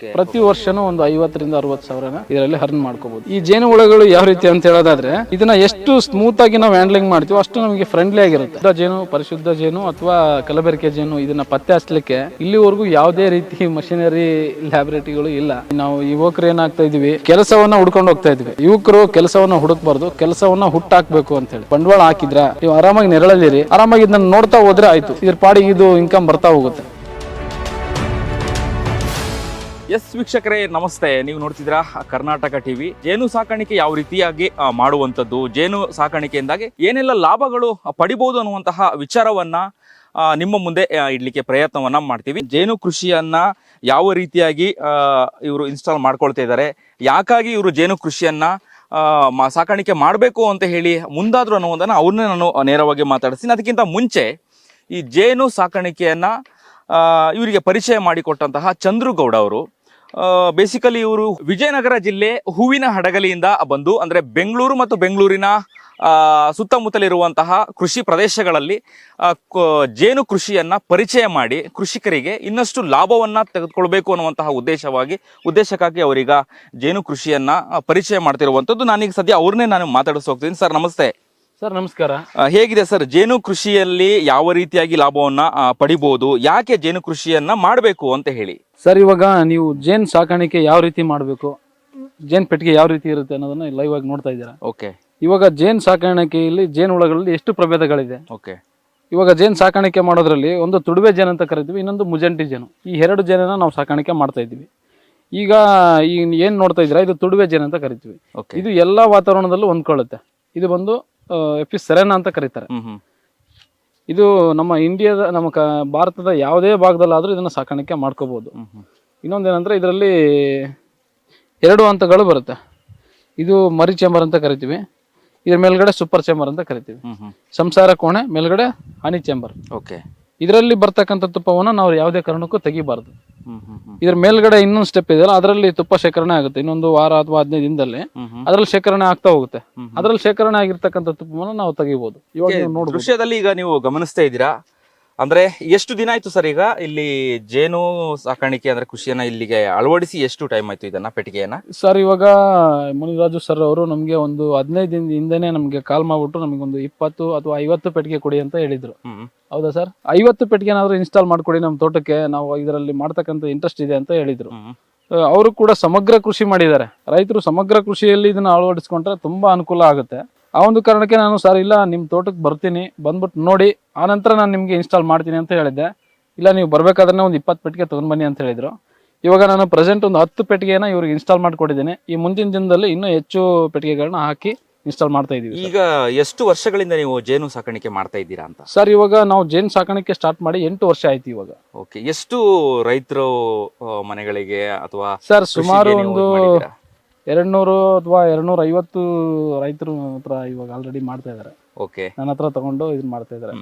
ಪ್ರತಿ ವರ್ಷನೂ ಒಂದು 50 ರಿಂದ 60 ಸಾವಿರನ ಇದರಲ್ಲಿ ಅರ್ನ್ ಮಾಡ್ಕೋಬಹುದು. ಈ ಜೇನು ಹುಳಗಳು ಯಾವ ರೀತಿ ಅಂತ ಹೇಳೋದಾದ್ರೆ, ಇದನ್ನ ಎಷ್ಟು ಸ್ಮೂತ್ ಆಗಿ ನಾವು ಹ್ಯಾಂಡ್ಲಿಂಗ್ ಮಾಡ್ತೀವೋ ಅಷ್ಟು ನಮಗೆ ಫ್ರೆಂಡ್ಲಿ ಆಗಿರುತ್ತೆ. ಜೇನು, ಪರಿಶುದ್ಧ ಜೇನು ಅಥವಾ ಕಲಬೆರಕೆ ಜೇನು, ಇದನ್ನ ಪತ್ತೆ ಹಚ್ಚಲಿಕ್ಕೆ ಇಲ್ಲಿವರೆಗೂ ಯಾವುದೇ ರೀತಿ ಮಷಿನರಿ ಲ್ಯಾಬೊರೇಟರಿಗಳು ಇಲ್ಲ. ನಾವು ಯುವಕರು ಏನಾಗ್ತಾ ಇದೀವಿ, ಕೆಲಸವನ್ನ ಹುಡ್ಕೊಂಡು ಹೋಗ್ತಾ ಇದೀವಿ. ಯುವಕರು ಕೆಲಸವನ್ನ ಹುಡುಕ್ಬಾರ್ದು, ಕೆಲಸವನ್ನ ಹುಟ್ಟಾಕ್ಬೇಕು ಅಂತ ಹೇಳಿ ಬಂಡವಾಳ ಹಾಕಿದ್ರ ನೀವು ಆರಾಮಾಗಿ ನೆರಳಲ್ಲಿರಿ, ಆರಾಮಾಗಿ ಇದನ್ನ ನೋಡ್ತಾ ಹೋದ್ರೆ ಆಯ್ತು, ಇದ್ರ ಪಾಡಿಗೆ ಇದು ಇನ್ಕಮ್ ಬರ್ತಾ ಹೋಗುತ್ತೆ. ಎಸ್ ವೀಕ್ಷಕರೇ ನಮಸ್ತೆ, ನೀವು ನೋಡ್ತಿದ್ದೀರಾ ಕರ್ನಾಟಕ ಟಿವಿ. ಜೇನು ಸಾಕಾಣಿಕೆ ಯಾವ ರೀತಿಯಾಗಿ ಮಾಡುವಂಥದ್ದು, ಜೇನು ಸಾಕಾಣಿಕೆಯಿಂದಾಗಿ ಏನೆಲ್ಲ ಲಾಭಗಳು ಪಡಿಬಹುದು ಅನ್ನುವಂತಹ ವಿಚಾರವನ್ನ ನಿಮ್ಮ ಮುಂದೆ ಇಡ್ಲಿಕ್ಕೆ ಪ್ರಯತ್ನವನ್ನ ಮಾಡ್ತೀವಿ. ಜೇನು ಕೃಷಿಯನ್ನ ಯಾವ ರೀತಿಯಾಗಿ ಇವರು ಇನ್ಸ್ಟಾಲ್ ಮಾಡ್ಕೊಳ್ತಾ ಇದ್ದಾರೆ, ಯಾಕಾಗಿ ಇವರು ಜೇನು ಕೃಷಿಯನ್ನ ಸಾಕಾಣಿಕೆ ಮಾಡಬೇಕು ಅಂತ ಹೇಳಿ ಮುಂದಾದ್ರು ಅನ್ನೋದನ್ನ ಅವ್ರನ್ನೇ ನಾನು ನೇರವಾಗಿ ಮಾತಾಡಿಸ್ತೀನಿ. ಅದಕ್ಕಿಂತ ಮುಂಚೆ ಈ ಜೇನು ಸಾಕಾಣಿಕೆಯನ್ನ ಇವರಿಗೆ ಪರಿಚಯ ಮಾಡಿಕೊಟ್ಟಂತಹ ಚಂದ್ರುಗೌಡ ಅವರು ಬೇಸಿಕಲಿ ಇವರು ವಿಜಯನಗರ ಜಿಲ್ಲೆ ಹೂವಿನ ಹಡಗಲಿಯಿಂದ ಬಂದು, ಅಂದರೆ ಬೆಂಗಳೂರು ಮತ್ತು ಬೆಂಗಳೂರಿನ ಸುತ್ತಮುತ್ತಲಿರುವಂತಹ ಕೃಷಿ ಪ್ರದೇಶಗಳಲ್ಲಿ ಜೇನು ಕೃಷಿಯನ್ನ ಪರಿಚಯ ಮಾಡಿ ಕೃಷಿಕರಿಗೆ ಇನ್ನಷ್ಟು ಲಾಭವನ್ನ ತೆಗೆದುಕೊಳ್ಬೇಕು ಅನ್ನುವಂತಹ ಉದ್ದೇಶಕ್ಕಾಗಿ ಅವರೀಗ ಜೇನು ಕೃಷಿಯನ್ನ ಪರಿಚಯ ಮಾಡ್ತಿರುವಂಥದ್ದು. ನಾನೀಗ ಸದ್ಯ ಅವ್ರನ್ನೇ ನಾನು ಮಾತಾಡಿಸ್ ಹೋಗ್ತೀನಿ. ಸರ್ ನಮಸ್ತೆ. ಸರ್ ನಮಸ್ಕಾರ. ಹೇಗಿದೆ ಸರ್ ಜೇನು ಕೃಷಿಯಲ್ಲಿ ಯಾವ ರೀತಿಯಾಗಿ ಲಾಭವನ್ನ ಪಡಿಬಹುದು, ಯಾಕೆ ಜೇನು ಕೃಷಿಯನ್ನ ಮಾಡಬೇಕು ಅಂತ ಹೇಳಿ? ಸರ್ ಇವಾಗ ನೀವು ಜೇನ್ ಸಾಕಾಣಿಕೆ ಯಾವ ರೀತಿ ಮಾಡಬೇಕು, ಜೇನ್ ಪೆಟ್ಟಿಗೆ ಯಾವ ರೀತಿ ಇರುತ್ತೆ ಅನ್ನೋದನ್ನ ಲೈವ್ ಆಗಿ ನೋಡ್ತಾ ಇದ್ದೀರಾ. ಓಕೆ. ಇವಾಗ ಜೇನ್ ಸಾಕಾಣಿಕೆಯಲ್ಲಿ ಜೇನು ಹುಳಗಳಲ್ಲಿ ಎಷ್ಟು ಪ್ರಭೇದಗಳಿದೆ. ಓಕೆ. ಇವಾಗ ಜೇನ್ ಸಾಕಾಣಿಕೆ ಮಾಡೋದ್ರಲ್ಲಿ ಒಂದು ತುಡುವೆ ಜೇನು ಅಂತ ಕರಿತೀವಿ, ಇನ್ನೊಂದು ಮುಜಂಟಿ ಜೇನು. ಈ ಎರಡು ಜೇನನ್ನ ನಾವು ಸಾಕಾಣಿಕೆ ಮಾಡ್ತಾ ಇದ್ದೀವಿ. ಈಗ ಏನ್ ನೋಡ್ತಾ ಇದ್ದೀರಾ, ಇದು ತುಡುವೆ ಜೇನು ಅಂತ ಕರಿತೀವಿ. ಇದು ಎಲ್ಲಾ ವಾತಾವರಣದಲ್ಲೂ ಹೊಂದ್ಕೊಳ್ಳುತ್ತೆ. ಇದು ಬಂದು ಎಪಿಸ್ ಸೆರೆನಾ ಅಂತ ಕರೀತಾರೆ. ಇದು ನಮ್ಮ ಇಂಡಿಯಾದ, ನಮ್ಮ ಭಾರತದ ಯಾವುದೇ ಭಾಗದಲ್ಲಾದ್ರೂ ಇದನ್ನ ಸಾಕಾಣಿಕೆ ಮಾಡ್ಕೋಬಹುದು. ಇನ್ನೊಂದೇನಂದ್ರೆ ಇದರಲ್ಲಿ 2 ಹಂತಗಳು ಬರುತ್ತೆ. ಇದು ಮರಿ ಚೇಂಬರ್ ಅಂತ ಕರಿತೀವಿ, ಇದ್ರ ಮೇಲ್ಗಡೆ ಸೂಪರ್ ಚೇಂಬರ್ ಅಂತ ಕರಿತೀವಿ. ಸಂಸಾರ ಕೋಣೆ ಮೇಲ್ಗಡೆ ಹನಿ ಚೇಂಬರ್. ಓಕೆ. ಇದರಲ್ಲಿ ಬರ್ತಕ್ಕಂಥ ತುಪ್ಪವನ್ನ ನಾವು ಯಾವುದೇ ಕಾರಣಕ್ಕೂ ತೆಗಿಬಾರ್ದು. ಇದ್ರ ಮೇಲ್ಗಡೆ ಇನ್ನೊಂದು ಸ್ಟೆಪ್ ಇದೆಯಲ್ಲ, ಅದರಲ್ಲಿ ತುಪ್ಪ ಶೇಖರಣೆ ಆಗುತ್ತೆ. ಇನ್ನೊಂದು ವಾರ ಅಥವಾ 15 ದಿನದಲ್ಲಿ ಅದ್ರಲ್ಲಿ ಶೇಖರಣೆ ಆಗ್ತಾ ಹೋಗುತ್ತೆ. ಅದ್ರಲ್ಲಿ ಶೇಖರಣೆ ಆಗಿರ್ತಕ್ಕಂಥ ತುಪ್ಪವನ್ನು ನಾವು ತೆಗಿಬಹುದು. ಇವಾಗ ದೃಶ್ಯದಲ್ಲಿ ಈಗ ನೀವು ಗಮನಿಸ್ತಾ ಇದ್ದೀರಾ, ಅಂದ್ರೆ ಎಷ್ಟು ದಿನ ಆಯ್ತು ಸರ್ ಈಗ ಇಲ್ಲಿ ಜೇನು ಸಾಕಾಣಿಕೆ ಅಂದ್ರೆ ಕೃಷಿಯನ್ನ ಇಲ್ಲಿಗೆ ಅಳವಡಿಸಿ? ಎಷ್ಟು ಟೈಮ್ ಆಯ್ತು ಇದನ್ನ ಪೆಟ್ಟಿಗೆಯನ್ನ? ಸರ್ ಇವಾಗ ಮುನಿರಾಜು ಸರ್ ಅವರು ನಮ್ಗೆ ಒಂದು 15 ದಿನದ ಹಿಂದೆನೆ ನಮ್ಗೆ ಕಾಲ್ ಮಾಡ್ಬಿಟ್ಟು ನಮ್ಗೆ ಒಂದು 20 ಅಥವಾ 50 ಪೆಟ್ಟಿಗೆ ಕೊಡಿ ಅಂತ ಹೇಳಿದ್ರು. ಹೌದಾ ಸರ್? 50 ಪೆಟ್ಟಿಗೆನಾದ್ರೂ ಇನ್ಸ್ಟಾಲ್ ಮಾಡ್ಕೊಡಿ ನಮ್ಮ ತೋಟಕ್ಕೆ, ನಾವು ಇದರಲ್ಲಿ ಮಾಡ್ತಕ್ಕಂಥ ಇಂಟ್ರೆಸ್ಟ್ ಇದೆ ಅಂತ ಹೇಳಿದ್ರು. ಅವರು ಕೂಡ ಸಮಗ್ರ ಕೃಷಿ ಮಾಡಿದ್ದಾರೆ. ರೈತರು ಸಮಗ್ರ ಕೃಷಿಯಲ್ಲಿ ಇದನ್ನ ಅಳವಡಿಸ್ಕೊಂಡ್ರೆ ತುಂಬಾ ಅನುಕೂಲ ಆಗುತ್ತೆ. ಆ ಒಂದು ಕಾರಣಕ್ಕೆ ನಾನು ಸರ್ ಇಲ್ಲ ನಿಮ್ಮ ತೋಟಕ್ಕೆ ಬರ್ತೀನಿ, ಬಂದ್ಬಿಟ್ಟು ನೋಡಿ ಆನಂತರ ನಾನು ನಿಮ್ಗೆ ಇನ್ಸ್ಟಾಲ್ ಮಾಡ್ತೀನಿ ಅಂತ ಹೇಳಿದ್ದೆ. ಇಲ್ಲ ನೀವು ಬರ್ಬೇಕಾದ್ರೆ ಒಂದು 20 ಪೆಟ್ಟಿಗೆ ತಗೊಂಡ್ ಬನ್ನಿ ಅಂತ ಹೇಳಿದ್ರು. ಇವಾಗ ನಾನು ಪ್ರೆಸೆಂಟ್ ಒಂದು 10 ಪೆಟ್ಟಿಗೆನ ಇವ್ರಿಗೆ ಇನ್ಸ್ಟಾಲ್ ಮಾಡ್ಕೊಟ್ಟಿದ್ದೀನಿ. ಈ ಮುಂದಿನ ದಿನದಲ್ಲಿ ಇನ್ನೂ ಹೆಚ್ಚು ಪೆಟ್ಟಿಗೆಗಳನ್ನ ಹಾಕಿ ಇನ್ಸ್ಟಾಲ್ ಮಾಡ್ತಾ ಇದೀವಿ. ಈಗ ಎಷ್ಟು ವರ್ಷಗಳಿಂದ ನೀವು ಜೇನು ಸಾಕಾಣಿಕೆ ಮಾಡ್ತಾ ಇದ್ದೀರಾ ಅಂತ? ಸರ್ ಇವಾಗ ನಾವು ಜೇನು ಸಾಕಾಣಿಕೆ ಸ್ಟಾರ್ಟ್ ಮಾಡಿ 8 ವರ್ಷ ಆಯ್ತು ಇವಾಗ. ಓಕೆ. ಎಷ್ಟು ರೈತರು ಮನೆಗಳಿಗೆ ಅಥವಾ? ಸರ್ ಸುಮಾರು ಒಂದು 200 ಅಥವಾ 250 ರೈತರು ಹತ್ರ ಇವಾಗ ಆಲ್ರೆಡಿ ಮಾಡ್ತಾ ಇದಾರೆ. ಓಕೆ. ನನ್ನ ಹತ್ರ ತಗೊಂಡು ಇದನ್ನ ಮಾಡ್ತಾ ಇದಾರೆ.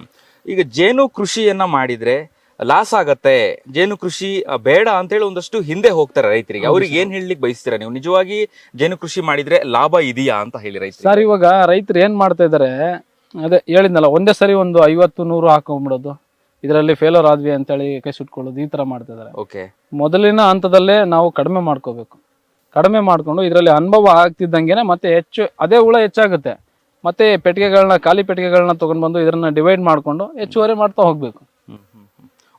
ಈಗ ಜೇನು ಕೃಷಿಯನ್ನ ಮಾಡಿದ್ರೆ ಲಾಸ್ ಆಗತ್ತೆ, ಜೇನು ಕೃಷಿ ಬೇಡ ಅಂತ ಹೇಳಿ ಒಂದಷ್ಟು ಹಿಂದೆ ಹೋಗ್ತಾರೆ ರೈತರಿಗೆ. ಅವ್ರಿಗೆ ಏನ್ ಹೇಳಲಿಕ್ಕೆ ಬಯಸ್ತೀರಾ ನೀವು? ನಿಜವಾಗಿ ಜೇನು ಕೃಷಿ ಮಾಡಿದ್ರೆ ಲಾಭ ಇದೆಯಾ ಅಂತ ಹೇಳಿ ರೈತರು? ಸರ್ ಇವಾಗ ರೈತರು ಏನ್ ಮಾಡ್ತಾ ಇದಾರೆ, ಅದೇ ಹೇಳಿದ್ನಲ್ಲ, ಒಂದೇ ಸರಿ ಒಂದು 50-100 ಹಾಕೊಂಡ್ಬಿಡೋದು, ಇದರಲ್ಲಿ ಫೇಲರ್ ಆದ್ವಿ ಅಂತೇಳಿ ಕೈ ಸುಟ್ಕೊಳ್ಳೋದು, ಈ ತರ ಮಾಡ್ತಾ ಇದಾರೆ. ಓಕೆ. ಮೊದಲಿನ ಹಂತದಲ್ಲೇ ನಾವು ಕಡಿಮೆ ಮಾಡ್ಕೋಬೇಕು. ಕಡಿಮೆ ಮಾಡ್ಕೊಂಡು ಇದರಲ್ಲಿ ಅನುಭವ ಆಗ್ತಿದ್ದಂಗೆನೆ ಮತ್ತೆ ಅದೇ ಹುಳ ಹೆಚ್ಚಾಗುತ್ತೆ. ಮತ್ತೆ ಪೆಟ್ಟಿಗೆಗಳನ್ನ, ಖಾಲಿ ಪೆಟ್ಟಿಗೆಗಳನ್ನ ತಗೊಂಡ್ ಬಂದು ಇದನ್ನ ಡಿವೈಡ್ ಮಾಡ್ಕೊಂಡು ಹೆಚ್ಚುವರಿ ಮಾಡ್ತಾ ಹೋಗ್ಬೇಕು.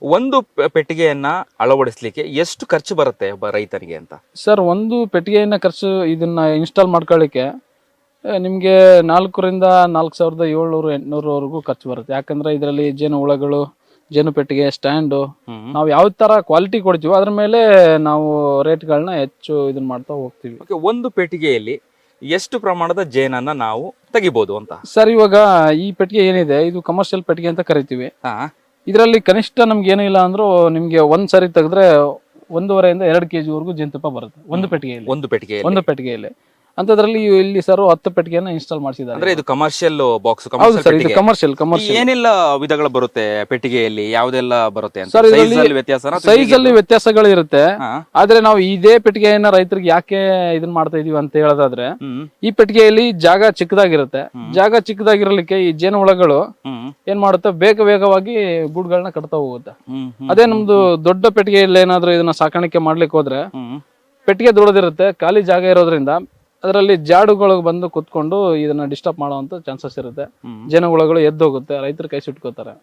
ಒಂದು ಪೆಟ್ಟಿಗೆಯನ್ನ ಅಳವಡಿಸ್ಲಿಕ್ಕೆ ಎಷ್ಟು ಖರ್ಚು ಬರುತ್ತೆ ಒಬ್ಬ ರೈತರಿಗೆ ಅಂತ? ಸರ್ ಒಂದು ಪೆಟ್ಟಿಗೆಯನ್ನ ಖರ್ಚು ಇದನ್ನ ಇನ್ಸ್ಟಾಲ್ ಮಾಡ್ಕೊಳ್ಳಿಕ್ಕೆ ನಿಮ್ಗೆ 4 ರಿಂದ 4,700-800 ಖರ್ಚು ಬರುತ್ತೆ. ಯಾಕಂದ್ರೆ ಇದರಲ್ಲಿ ಜೇನು ಹುಳಗಳು, ಜೇನು ಪೆಟ್ಟಿಗೆ, ಸ್ಟ್ಯಾಂಡು, ನಾವು ಯಾವ ತರ ಕ್ವಾಲಿಟಿ ಕೊಡ್ತೀವೋ ಅದ್ರ ಮೇಲೆ ನಾವು ರೇಟ್ಗಳನ್ನ ಹೆಚ್ಚು ಇದನ್ನ ಮಾಡ್ತಾ ಹೋಗ್ತೀವಿ. ಒಂದು ಪೆಟ್ಟಿಗೆಯಲ್ಲಿ ಎಷ್ಟು ಪ್ರಮಾಣದ ಜೇನನ್ನ ನಾವು ತೆಗಿಬಹುದು ಅಂತ? ಸರ್ ಇವಾಗ ಈ ಪೆಟ್ಟಿಗೆ ಏನಿದೆ, ಇದು ಕಮರ್ಷಿಯಲ್ ಪೆಟ್ಟಿಗೆ ಅಂತ ಕರಿತೀವಿ. ಇದರಲ್ಲಿ ಕನಿಷ್ಠ ನಮ್ಗೆ ಏನೂ ಇಲ್ಲ ಅಂದ್ರೂ ನಿಮ್ಗೆ ಒಂದ್ ಸರಿ ತೆಗೆದ್ರೆ 1.5 ರಿಂದ 2 kg ವರೆಗೂ ಜೇನುತುಪ್ಪ ಬರುತ್ತೆ ಒಂದು ಪೆಟ್ಟಿಗೆಯಲ್ಲಿ. ಒಂದು ಪೆಟ್ಟಿಗೆಯಲ್ಲಿ ಅಂತದ್ರಲ್ಲಿ ಇಲ್ಲಿ ಸರ್ 10 ಪೆಟ್ಟಿಗೆನ ಇನ್ಸ್ಟಾಲ್ ಮಾಡಿಸಿದ್ದಾರೆ. ಅಂದ್ರೆ ಇದು ಕಮರ್ಷಿಯಲ್ ಬಾಕ್ಸ್, ಹೌದು ಸರ್, ಇದು ಕಮರ್ಷಿಯಲ್ ಏನೆಲ್ಲ ವಿಧಗಳು ಬರುತ್ತೆ ಪೆಟ್ಟಿಗೆಯಲ್ಲಿ, ಯಾವ್ದೆಲ್ಲ ಬರುತ್ತೆ ಅಂತ? ಸರ್, Size ಅಲ್ಲಿ ವ್ಯತ್ಯಾಸನಾ? ಸೈಜ್ ಅಲ್ಲಿ ವ್ಯತ್ಯಾಸಗಳು ಇರುತ್ತೆ. ಹಾ. ಆದ್ರೆ ನಾವು ಇದೇ ಪೆಟ್ಟಿಗೆಯನ್ನ ರೈತರಿಗೆ ಯಾಕೆ ಇದನ್ನ ಮಾಡ್ತಾ ಇದೀವಿ ಅಂತ ಹೇಳೋದಾದ್ರೆ, ಈ ಪೆಟ್ಟಿಗೆಯಲ್ಲಿ ಜಾಗ ಚಿಕ್ಕದಾಗಿರುತ್ತೆ. ಜಾಗ ಚಿಕ್ಕದಾಗಿರ್ಲಿಕ್ಕೆ ಈ ಜೇನು ಹುಳಗಳು ಏನ್ ಮಾಡುತ್ತೆ, ವೇಗವಾಗಿ ಗೂಡುಗಳನ್ನ ಕಟ್ತಾ ಹೋಗುತ್ತೆ. ಅದೇ ನಮ್ದು ದೊಡ್ಡ ಪೆಟ್ಟಿಗೆಯಲ್ಲಿ ಏನಾದ್ರು ಇದನ್ನ ಸಾಕಾಣಿಕೆ ಮಾಡ್ಲಿಕ್ಕೆ ಹೋದ್ರೆ, ಪೆಟ್ಟಿಗೆ ದೊಡ್ಡದಿರುತ್ತೆ, ಖಾಲಿ ಜಾಗ ಇರೋದ್ರಿಂದ ಅದರಲ್ಲಿ ಜಾಡುಗಳು ಬಂದು ಕುತ್ಕೊಂಡು ಇದನ್ನ ಡಿಸ್ಟರ್ಬ್ ಮಾಡುವಂತ ಚಾನ್ಸಸ್ ಇರುತ್ತೆ. ಜೇನುಹುಳಗಳು ಎದ್ದೋಗುತ್ತೆ, ರೈತರು ಕೈ ಸುಟ್ಕೋತಾರೆ.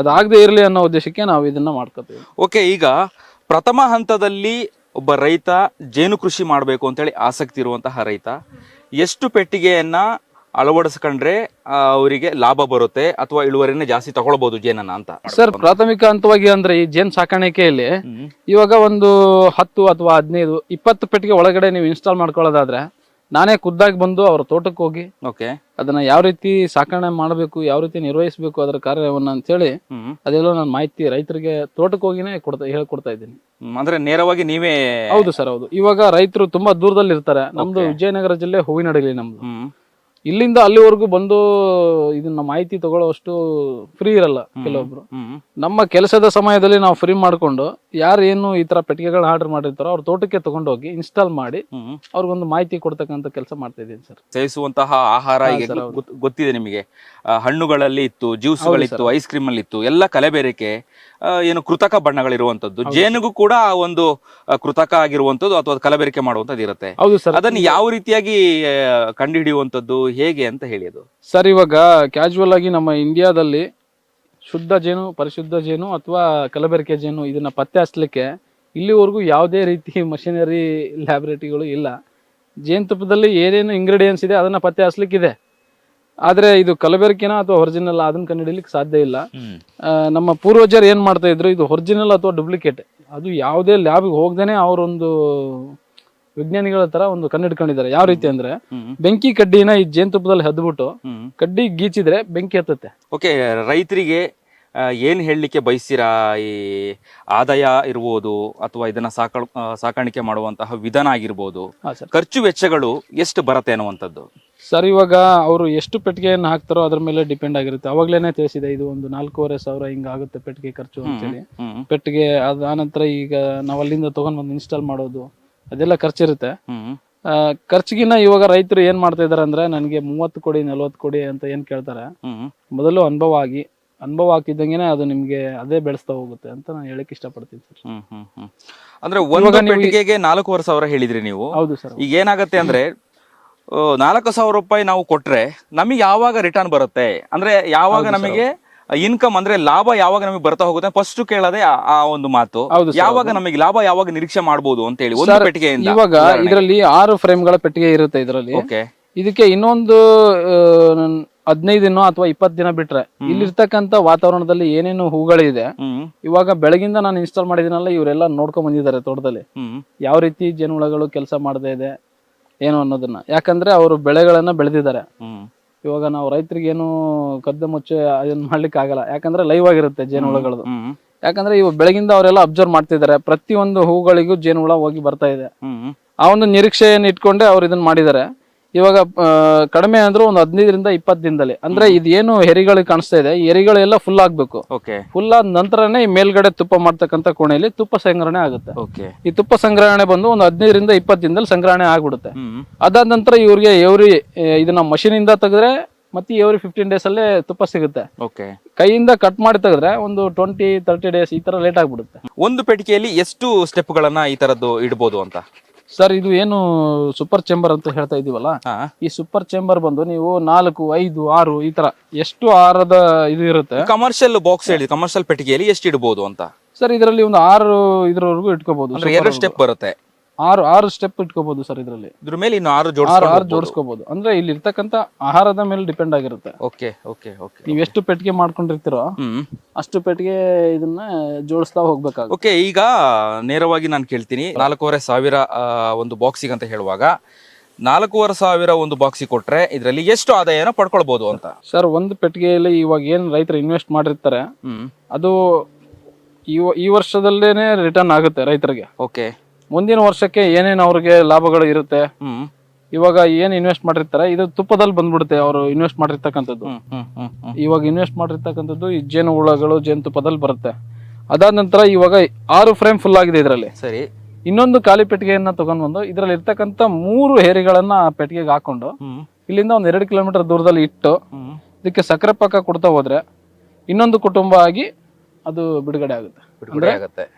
ಅದಾಗದೆ ಇರ್ಲಿ ಅನ್ನೋ ಉದ್ದೇಶಕ್ಕೆ ನಾವು ಇದನ್ನ ಮಾಡ್ಕೋತೀವಿ. ಓಕೆ, ಈಗ ಪ್ರಥಮ ಹಂತದಲ್ಲಿ ಒಬ್ಬ ರೈತ ಜೇನು ಕೃಷಿ ಮಾಡಬೇಕು ಅಂತೇಳಿ ಆಸಕ್ತಿ ಇರುವಂತಹ ರೈತ ಎಷ್ಟು ಪೆಟ್ಟಿಗೆಯನ್ನ ಅಳವಡಿಸ್ಕೊಂಡ್ರೆ ಅವರಿಗೆ ಲಾಭ ಬರುತ್ತೆ ಅಥವಾ ಇಳುವರಿನೇ ಜಾಸ್ತಿ ತಗೊಳ್ಬಹುದು ಜೇನನ್ನ ಅಂತ? ಸರ್, ಪ್ರಾಥಮಿಕ ಹಂತವಾಗಿ ಅಂದ್ರೆ ಈ ಜೇನ್ ಸಾಕಾಣಿಕೆಯಲ್ಲಿ ಇವಾಗ ಒಂದು 10 ಅಥವಾ 15, 20 ಪೆಟ್ಟಿಗೆ ಒಳಗಡೆ ನೀವು ಇನ್ಸ್ಟಾಲ್ ಮಾಡ್ಕೊಳ್ಳೋದಾದ್ರೆ, ನಾನೇ ಖುದ್ದಾಗಿ ಬಂದು ಅವ್ರ ತೋಟಕ್ಕೆ ಹೋಗಿ ಅದನ್ನ ಯಾವ ರೀತಿ ಸಾಕಣೆ ಮಾಡಬೇಕು, ಯಾವ ರೀತಿ ನಿರ್ವಹಿಸಬೇಕು ಅದರ ಕಾರ್ಯವನ್ನ ಅಂತ ಹೇಳಿ ಅದೆಲ್ಲ ನಾನು ಮಾಹಿತಿ ರೈತರಿಗೆ ತೋಟಕ್ಕೆ ಹೋಗಿನೇ ಹೇಳ್ಕೊಡ್ತಾ ಇದ್ದೀನಿ. ಅಂದ್ರೆ ನೇರವಾಗಿ ನೀವೇ? ಹೌದು ಸರ್, ಹೌದು. ಇವಾಗ ರೈತರು ತುಂಬಾ ದೂರದಲ್ಲಿ ಇರ್ತಾರೆ. ನಮ್ದು ವಿಜಯನಗರ ಜಿಲ್ಲೆ ಹೂವಿನಡಗಲಿ ನಮ್ದು. ಇಲ್ಲಿಂದ ಅಲ್ಲಿವರೆಗೂ ಬಂದು ಇದನ್ನ ಮಾಹಿತಿ ತಗೊಳ್ಳೋಷ್ಟು ಫ್ರೀ ಇರಲ್ಲ ಕೆಲವೊಬ್ರು. ನಮ್ಮ ಕೆಲಸದ ಸಮಯದಲ್ಲಿ ನಾವು ಫ್ರೀ ಮಾಡ್ಕೊಂಡು ಯಾರೇನು ಈ ತರ ಪೆಟ್ಟಿಗೆಗಳನ್ನ ಆರ್ಡರ್ ಮಾಡಿರ್ತಾರೋ ಅವ್ರ ತೋಟಕ್ಕೆ ತಗೊಂಡೋಗಿ ಇನ್ಸ್ಟಾಲ್ ಮಾಡಿ ಅವ್ರಿಗೊಂದು ಮಾಹಿತಿ ಕೊಡ್ತಕ್ಕಂಥ ಕೆಲಸ ಮಾಡ್ತಾ ಇದ್ದೀನಿ ಸರ್. ಸೇವಿಸುವಂತಹ ಆಹಾರ ಈಗ ಗೊತ್ತಿದೆ ನಿಮಗೆ, ಹಣ್ಣುಗಳಲ್ಲಿ ಇತ್ತು, ಜ್ಯೂಸ್ಗಳಿತ್ತು, ಐಸ್ ಕ್ರೀಮ್ ಅಲ್ಲಿ ಇತ್ತು, ಎಲ್ಲ ಕಲಬೆರಕೆ, ಏನು ಕೃತಕ ಬಣ್ಣಗಳಿರುವಂತದ್ದು. ಜೇನುಗೂ ಕೂಡ ಒಂದು ಕೃತಕ ಆಗಿರುವಂತದ್ದು ಅಥವಾ ಕಲಬೆರಕೆ ಮಾಡುವಂತದ್ದು ಇರುತ್ತೆ. ಅದನ್ನ ಯಾವ ರೀತಿಯಾಗಿ ಕಂಡುಹಿಡಿಯುವಂತದ್ದು, ಹೇಗೆ ಅಂತ ಹೇಳಿ ಅದು? ಸರ್, ಇವಾಗ ಕ್ಯಾಶುವಲ್ ಆಗಿ ನಮ್ಮ ಇಂಡಿಯಾದಲ್ಲಿ ಶುದ್ಧ ಜೇನು, ಪರಿಶುದ್ಧ ಜೇನು ಅಥವಾ ಕಲಬೆರಕೆ ಜೇನು ಇದನ್ನ ಪತ್ತೆ ಹಚ್ಚಲಿಕ್ಕೆ ಇಲ್ಲಿವರೆಗೂ ಯಾವುದೇ ರೀತಿ ಮಷಿನರಿ ಲ್ಯಾಬೊರೇಟರಿಗಳು ಇಲ್ಲ. ಜೇನುತುಪ್ಪದಲ್ಲಿ ಏನೇನು ಇಂಗ್ರೀಡಿಯೆಂಟ್ಸ್ ಇದೆ ಅದನ್ನ ಪತ್ತೆ ಹಚ್ಚಲಿಕ್ಕಿದೆ. ಆದ್ರೆ ಇದು ಕಲಬೆರಕೆನ ಅಥವಾ ಒರಿಜಿನಲ್ ಅದನ್ನ ಕಂಡುಹಿಡಿಯಲಿಕ್ಕೆ ಸಾಧ್ಯ ಇಲ್ಲ. ನಮ್ಮ ಪೂರ್ವಜರು ಏನ್ ಮಾಡ್ತಾ ಇದ್ರು, ಇದು ಒರಿಜಿನಲ್ ಅಥವಾ ಡೂಪ್ಲಿಕೇಟ್ ಅದು ಯಾವುದೇ ಲ್ಯಾಬ್ಗೆ ಹೋಗ್ದೇನೆ ಅವರೊಂದು ವಿಜ್ಞಾನಿಗಳ ತರ ಒಂದು ಕಂಡಿಡ್ಕೊಂಡಿದ್ದಾರೆ. ಯಾವ ರೀತಿ ಅಂದ್ರೆ, ಬೆಂಕಿ ಕಡ್ಡಿನ ಈ ಜೇನುತುಪ್ಪದಲ್ಲಿ ಹದ್ಬಿಟ್ಟು ಕಡ್ಡಿ ಗೀಚಿದ್ರೆ ಬೆಂಕಿ ಹತ್ತುತ್ತೆ. ಓಕೆ, ರೈತರಿಗೆ ಏನ್ ಹೇಳಲಿಕ್ಕೆ ಬಯಸ್ತೀರಾ? ಈ ಆದಾಯ ಇರ್ಬೋದು ಅಥವಾ ಇದನ್ನ ಸಾಕಾಣಿಕೆ ಮಾಡುವಂತಹ ವಿಧಾನ ಆಗಿರ್ಬೋದು, ಖರ್ಚು ವೆಚ್ಚಗಳು ಎಷ್ಟು ಬರುತ್ತೆ ಅನ್ನುವಂಥದ್ದು? ಸರ್, ಇವಾಗ ಅವರು ಎಷ್ಟು ಪೆಟ್ಟಿಗೆಯನ್ನು ಹಾಕ್ತಾರೋ ಅದ್ರ ಮೇಲೆ ಡಿಪೆಂಡ್ ಆಗಿರುತ್ತೆ. ಅವಾಗ್ಲೇನೆ ತಿಳಿಸಿದೆ, ಇದು ಒಂದು 4,500 ಹಿಂಗ ಆಗುತ್ತೆ ಪೆಟ್ಟಿಗೆ ಖರ್ಚು ಅಂತೇಳಿ. ಪೆಟ್ಟಿಗೆ ಅದಾನಂತರ ಈಗ ನಾವ್ ಅಲ್ಲಿಂದ ತಗೊಂಡ್ ಬಂದು ಇನ್ಸ್ಟಾಲ್ ಮಾಡೋದು ಅದೆಲ್ಲ ಖರ್ಚಿರುತ್ತೆ. ಖರ್ಚಿಗಿನ ಇವಾಗ ರೈತರು ಏನ್ ಮಾಡ್ತಾ ಇದಾರೆ ಅಂದ್ರೆ, ನನಗೆ 30 ಕೊಡಿ 40 ಕೊಡಿ ಅಂತ ಏನ್ ಕೇಳ್ತಾರೆ. ಮೊದಲು ಅನುಭವ ಹಾಕಿದಂಗೆನೆ ಅದು ನಿಮ್ಗೆ ಅದೇ ಬೆಳೆಸ್ತಾ ಹೋಗುತ್ತೆ ಅಂತ ನಾನು ಹೇಳಕ್ ಇಷ್ಟಪಡ್ತೀನಿ ಸರ್. ಅಂದ್ರೆ ಒಂದು ಪೆಟ್ಟಿಗೆಗೆ 4,500 ಹೇಳಿದ್ರಿ ನೀವು. ಹೌದು ಸರ್. ಈಗ ಏನಾಗತ್ತೆ ಅಂದ್ರೆ 4,000 ರೂಪಾಯಿ ನಾವು ಕೊಟ್ರೆ ನಮಗೆ ಯಾವಾಗ ರಿಟರ್ನ್ ಬರುತ್ತೆ, ಅಂದ್ರೆ ಯಾವಾಗ ನಮಗೆ ಇನ್ಕಮ್ ಅಂದ್ರೆ ಲಾಭ ಯಾವಾಗ ನಮಗೆ ಬರ್ತಾ ಹೋಗುತ್ತೆ? ಫಸ್ಟ್ ಕೇಳದೆ ಆ ಒಂದು ಮಾತು, ಯಾವಾಗ ನಮಗೆ ಲಾಭ ಯಾವಾಗ ನಿರೀಕ್ಷೆ ಮಾಡಬಹುದು ಅಂತ ಹೇಳಿ ಒಂದು ಪೆಟ್ಟಿಗೆಯಿಂದ. ಇವಾಗ ಇದರಲ್ಲಿ 6 ಫ್ರೇಮ್ಗಳ ಪೆಟ್ಟಿಗೆ ಇರುತ್ತೆ ಇದರಲ್ಲಿ. ಇದಕ್ಕೆ ಇನ್ನೊಂದು 15 ದಿನ ಅಥವಾ 20 ದಿನ ಬಿಟ್ರೆ ಇಲ್ಲಿರ್ತಕ್ಕಂಥ ವಾತಾವರಣದಲ್ಲಿ ಏನೇನು ಹೂಗಳಿದೆ, ಇವಾಗ ಬೆಳಗಿಂದ ನಾನು ಇನ್ಸ್ಟಾಲ್ ಮಾಡಿದಿನಲ್ಲ, ಇವರೆಲ್ಲ ನೋಡ್ಕೊಂಡ್ ಬಂದಿದ್ದಾರೆ ತೋಟದಲ್ಲಿ ಯಾವ ರೀತಿ ಜೇನುಹುಳಗಳು ಕೆಲಸ ಮಾಡ್ತಾ ಇದೆ ಏನು ಅನ್ನೋದನ್ನ. ಯಾಕಂದ್ರೆ ಅವರು ಬೆಳೆಗಳನ್ನ ಬೆಳೆದಿದ್ದಾರೆ. ಇವಾಗ ನಾವು ರೈತರಿಗೆ ಏನು ಕದ್ದ ಮುಚ್ಚೆ ಅದನ್ನ ಮಾಡ್ಲಿಕ್ಕೆ ಆಗಲ್ಲ, ಯಾಕಂದ್ರೆ ಲೈವ್ ಆಗಿರುತ್ತೆ ಜೇನುಹುಳಗಳದು. ಯಾಕಂದ್ರೆ ಇವಾಗ ಬೆಳಗಿಂದ ಅವರೆಲ್ಲ ಅಬ್ಸರ್ವ್ ಮಾಡ್ತಿದ್ದಾರೆ, ಪ್ರತಿಯೊಂದು ಹೂಗಳಿಗೂ ಜೇನುಹುಳ ಹೋಗಿ ಬರ್ತಾ ಇದೆ. ಆ ಒಂದು ನಿರೀಕ್ಷೆಯನ್ನು ಇಟ್ಕೊಂಡೆ ಅವ್ರು ಇದನ್ನ ಮಾಡಿದ್ದಾರೆ. ಇವಾಗ ಕಡಿಮೆ ಅಂದ್ರೆ ಒಂದು 15ರಿಂದ 20 ದಿನದಲ್ಲಿ, ಅಂದ್ರೆ ಇದೇನು ಹೆರಿಗಳಿಗೆ ಕಾಣಿಸ್ತಾ ಇದೆ, ಈ ಹೆರಿಗಳೆಲ್ಲ ಫುಲ್ ಆಗ್ಬೇಕು. ಫುಲ್ ಆದ ನಂತರನೇ ಈ ಮೇಲ್ಗಡೆ ತುಪ್ಪ ಮಾಡ್ತಕ್ಕಂಥ ಕೋಣೆಯಲ್ಲಿ ತುಪ್ಪ ಸಂಗ್ರಹಣೆ ಆಗುತ್ತೆ. ಈ ತುಪ್ಪ ಸಂಗ್ರಹಣೆ ಬಂದು ಒಂದು 15ರಿಂದ 20 ದಿನದಲ್ಲಿ ಸಂಗ್ರಹಣೆ ಆಗ್ಬಿಡುತ್ತೆ. ಅದಾದ ನಂತರ ಇವ್ರಿಗೆ ಇದನ್ನ ಮಷೀನ್ ಇಂದ ತೆಗೆದ್ರೆ ಮತ್ತೆ ಎವ್ರಿ 15 ಡೇಸ್ ಅಲ್ಲೇ ತುಪ್ಪ ಸಿಗುತ್ತೆ. ಕೈಯಿಂದ ಕಟ್ ಮಾಡಿ ತೆಗೆದ್ರೆ ಒಂದು 20-30 ಡೇಸ್ ಈ ತರ ಲೇಟ್ ಆಗ್ಬಿಡುತ್ತೆ. ಒಂದು ಪೆಟ್ಟಿಗೆಯಲ್ಲಿ ಎಷ್ಟು ಸ್ಟೆಪ್ ಗಳನ್ನ ಈ ತರದ್ದು ಇಡಬಹುದು ಅಂತ? ಸರ್, ಇದು ಏನು ಸೂಪರ್ ಚೇಂಬರ್ ಅಂತ ಹೇಳ್ತಾ ಇದೀವಲ್ಲ, ಈ ಸೂಪರ್ ಚೇಂಬರ್ ಬಂದು ನೀವು 4, 5, 6 ಈ ತರ ಎಷ್ಟು ಆರದ ಇದು ಇರುತ್ತೆ. ಕಮರ್ಷಿಯಲ್ ಬಾಕ್ಸ್ ಹೇಳಿ, ಕಮರ್ಷಿಯಲ್ ಪೆಟ್ಟಿಗೆಯಲ್ಲಿ ಎಷ್ಟು ಇಡಬಹುದು ಅಂತ? ಸರ್, ಇದರಲ್ಲಿ ಒಂದು 6 ಇದರವರೆಗೂ ಇಟ್ಕೋಬಹುದು. 2 ಸ್ಟೆಪ್ ಬರುತ್ತೆ. 6 ಸ್ಟೆಪ್ ಇಟ್ಕೋಬಹುದು ಸರ್. ಇದರಲ್ಲಿ ಇದ್ರ ಮೇಲೆ ಇನ್ನು 6 ಜೋಡಿಸ್ಕೋಬಹುದು. ಅಂದ್ರೆ ಇಲ್ಲಿ ಇರ್ತಕ್ಕಂಥ ಆಹಾರದ ಮೇಲೆ ಡಿಪೆಂಡ್ ಆಗಿರುತ್ತೆ. ನೀವು ಎಷ್ಟು ಪೆಟ್ಟಿಗೆ ಮಾಡ್ಕೊಂಡಿರ್ತೀರೋ ಅಷ್ಟು ಪೆಟ್ಟಿಗೆ ಇದನ್ನ ಜೋಡಿಸ್ತಾ ಹೋಗ್ಬೇಕಾಗುತ್ತೆ. ಓಕೆ, ಈಗ ನೇರವಾಗಿ ನಾನು ಕೇಳ್ತೀನಿ, 4,500 ಒಂದು ಬಾಕ್ಸಿಗೆ ಅಂತ ಹೇಳುವಾಗ 4,500 ಒಂದು ಬಾಕ್ಸಿಗೆ ಕೊಟ್ರೆ ಇದರಲ್ಲಿ ಎಷ್ಟು ಆದಾಯನ ಪಡ್ಕೊಳ್ಬಹುದು ಅಂತ? ಸರ್, ಒಂದು ಪೆಟ್ಟಿಗೆಯಲ್ಲಿ ಇವಾಗ ಏನ್ ರೈತರು ಇನ್ವೆಸ್ಟ್ ಮಾಡಿರ್ತಾರೆ ಅದು ಈ ವರ್ಷದಲ್ಲೇನೆ ರಿಟರ್ನ್ ಆಗುತ್ತೆ ರೈತರಿಗೆ. ಮುಂದಿನ ವರ್ಷಕ್ಕೆ ಏನೇನು ಅವ್ರಿಗೆ ಲಾಭಗಳು ಇರುತ್ತೆ, ಇವಾಗ ಏನ್ ಇನ್ವೆಸ್ಟ್ ಮಾಡಿರ್ತಾರೆ ಇದು ತುಪ್ಪದಲ್ಲಿ ಬಂದ್ಬಿಡುತ್ತೆ ಅವರು ಇನ್ವೆಸ್ಟ್ ಮಾಡಿರ್ತಕ್ಕಂಥದ್ದು. ಇವಾಗ ಇನ್ವೆಸ್ಟ್ ಮಾಡಿರ್ತಕ್ಕಂಥದ್ದು ಈ ಜೇನು ಹುಳಗಳು ಜೇನುತುಪ್ಪದಲ್ಲಿ ಬರುತ್ತೆ. ಅದಾದ ನಂತರ ಇವಾಗ 6 ಫ್ರೇಮ್ ಫುಲ್ ಆಗಿದೆ ಇದರಲ್ಲಿ. ಸರಿ. ಇನ್ನೊಂದು ಖಾಲಿ ಪೆಟ್ಟಿಗೆಯನ್ನ ತಗೊಂಡ್ಬಂದು ಇದರಲ್ಲಿ ಇರ್ತಕ್ಕಂಥ 3 ಹೇರಿಗಳನ್ನ ಆ ಪೆಟ್ಟಿಗೆಗೆ ಹಾಕೊಂಡು ಇಲ್ಲಿಂದ ಒಂದು 2 ಕಿಲೋಮೀಟರ್ ದೂರದಲ್ಲಿ ಇಟ್ಟು ಇದಕ್ಕೆ ಸಕ್ಕರೆ ಪಾಕ ಕೊಡ್ತಾ ಹೋದ್ರೆ ಇನ್ನೊಂದು ಕುಟುಂಬ ಆಗಿ ಅದು ಬಿಡುಗಡೆ ಆಗುತ್ತೆ.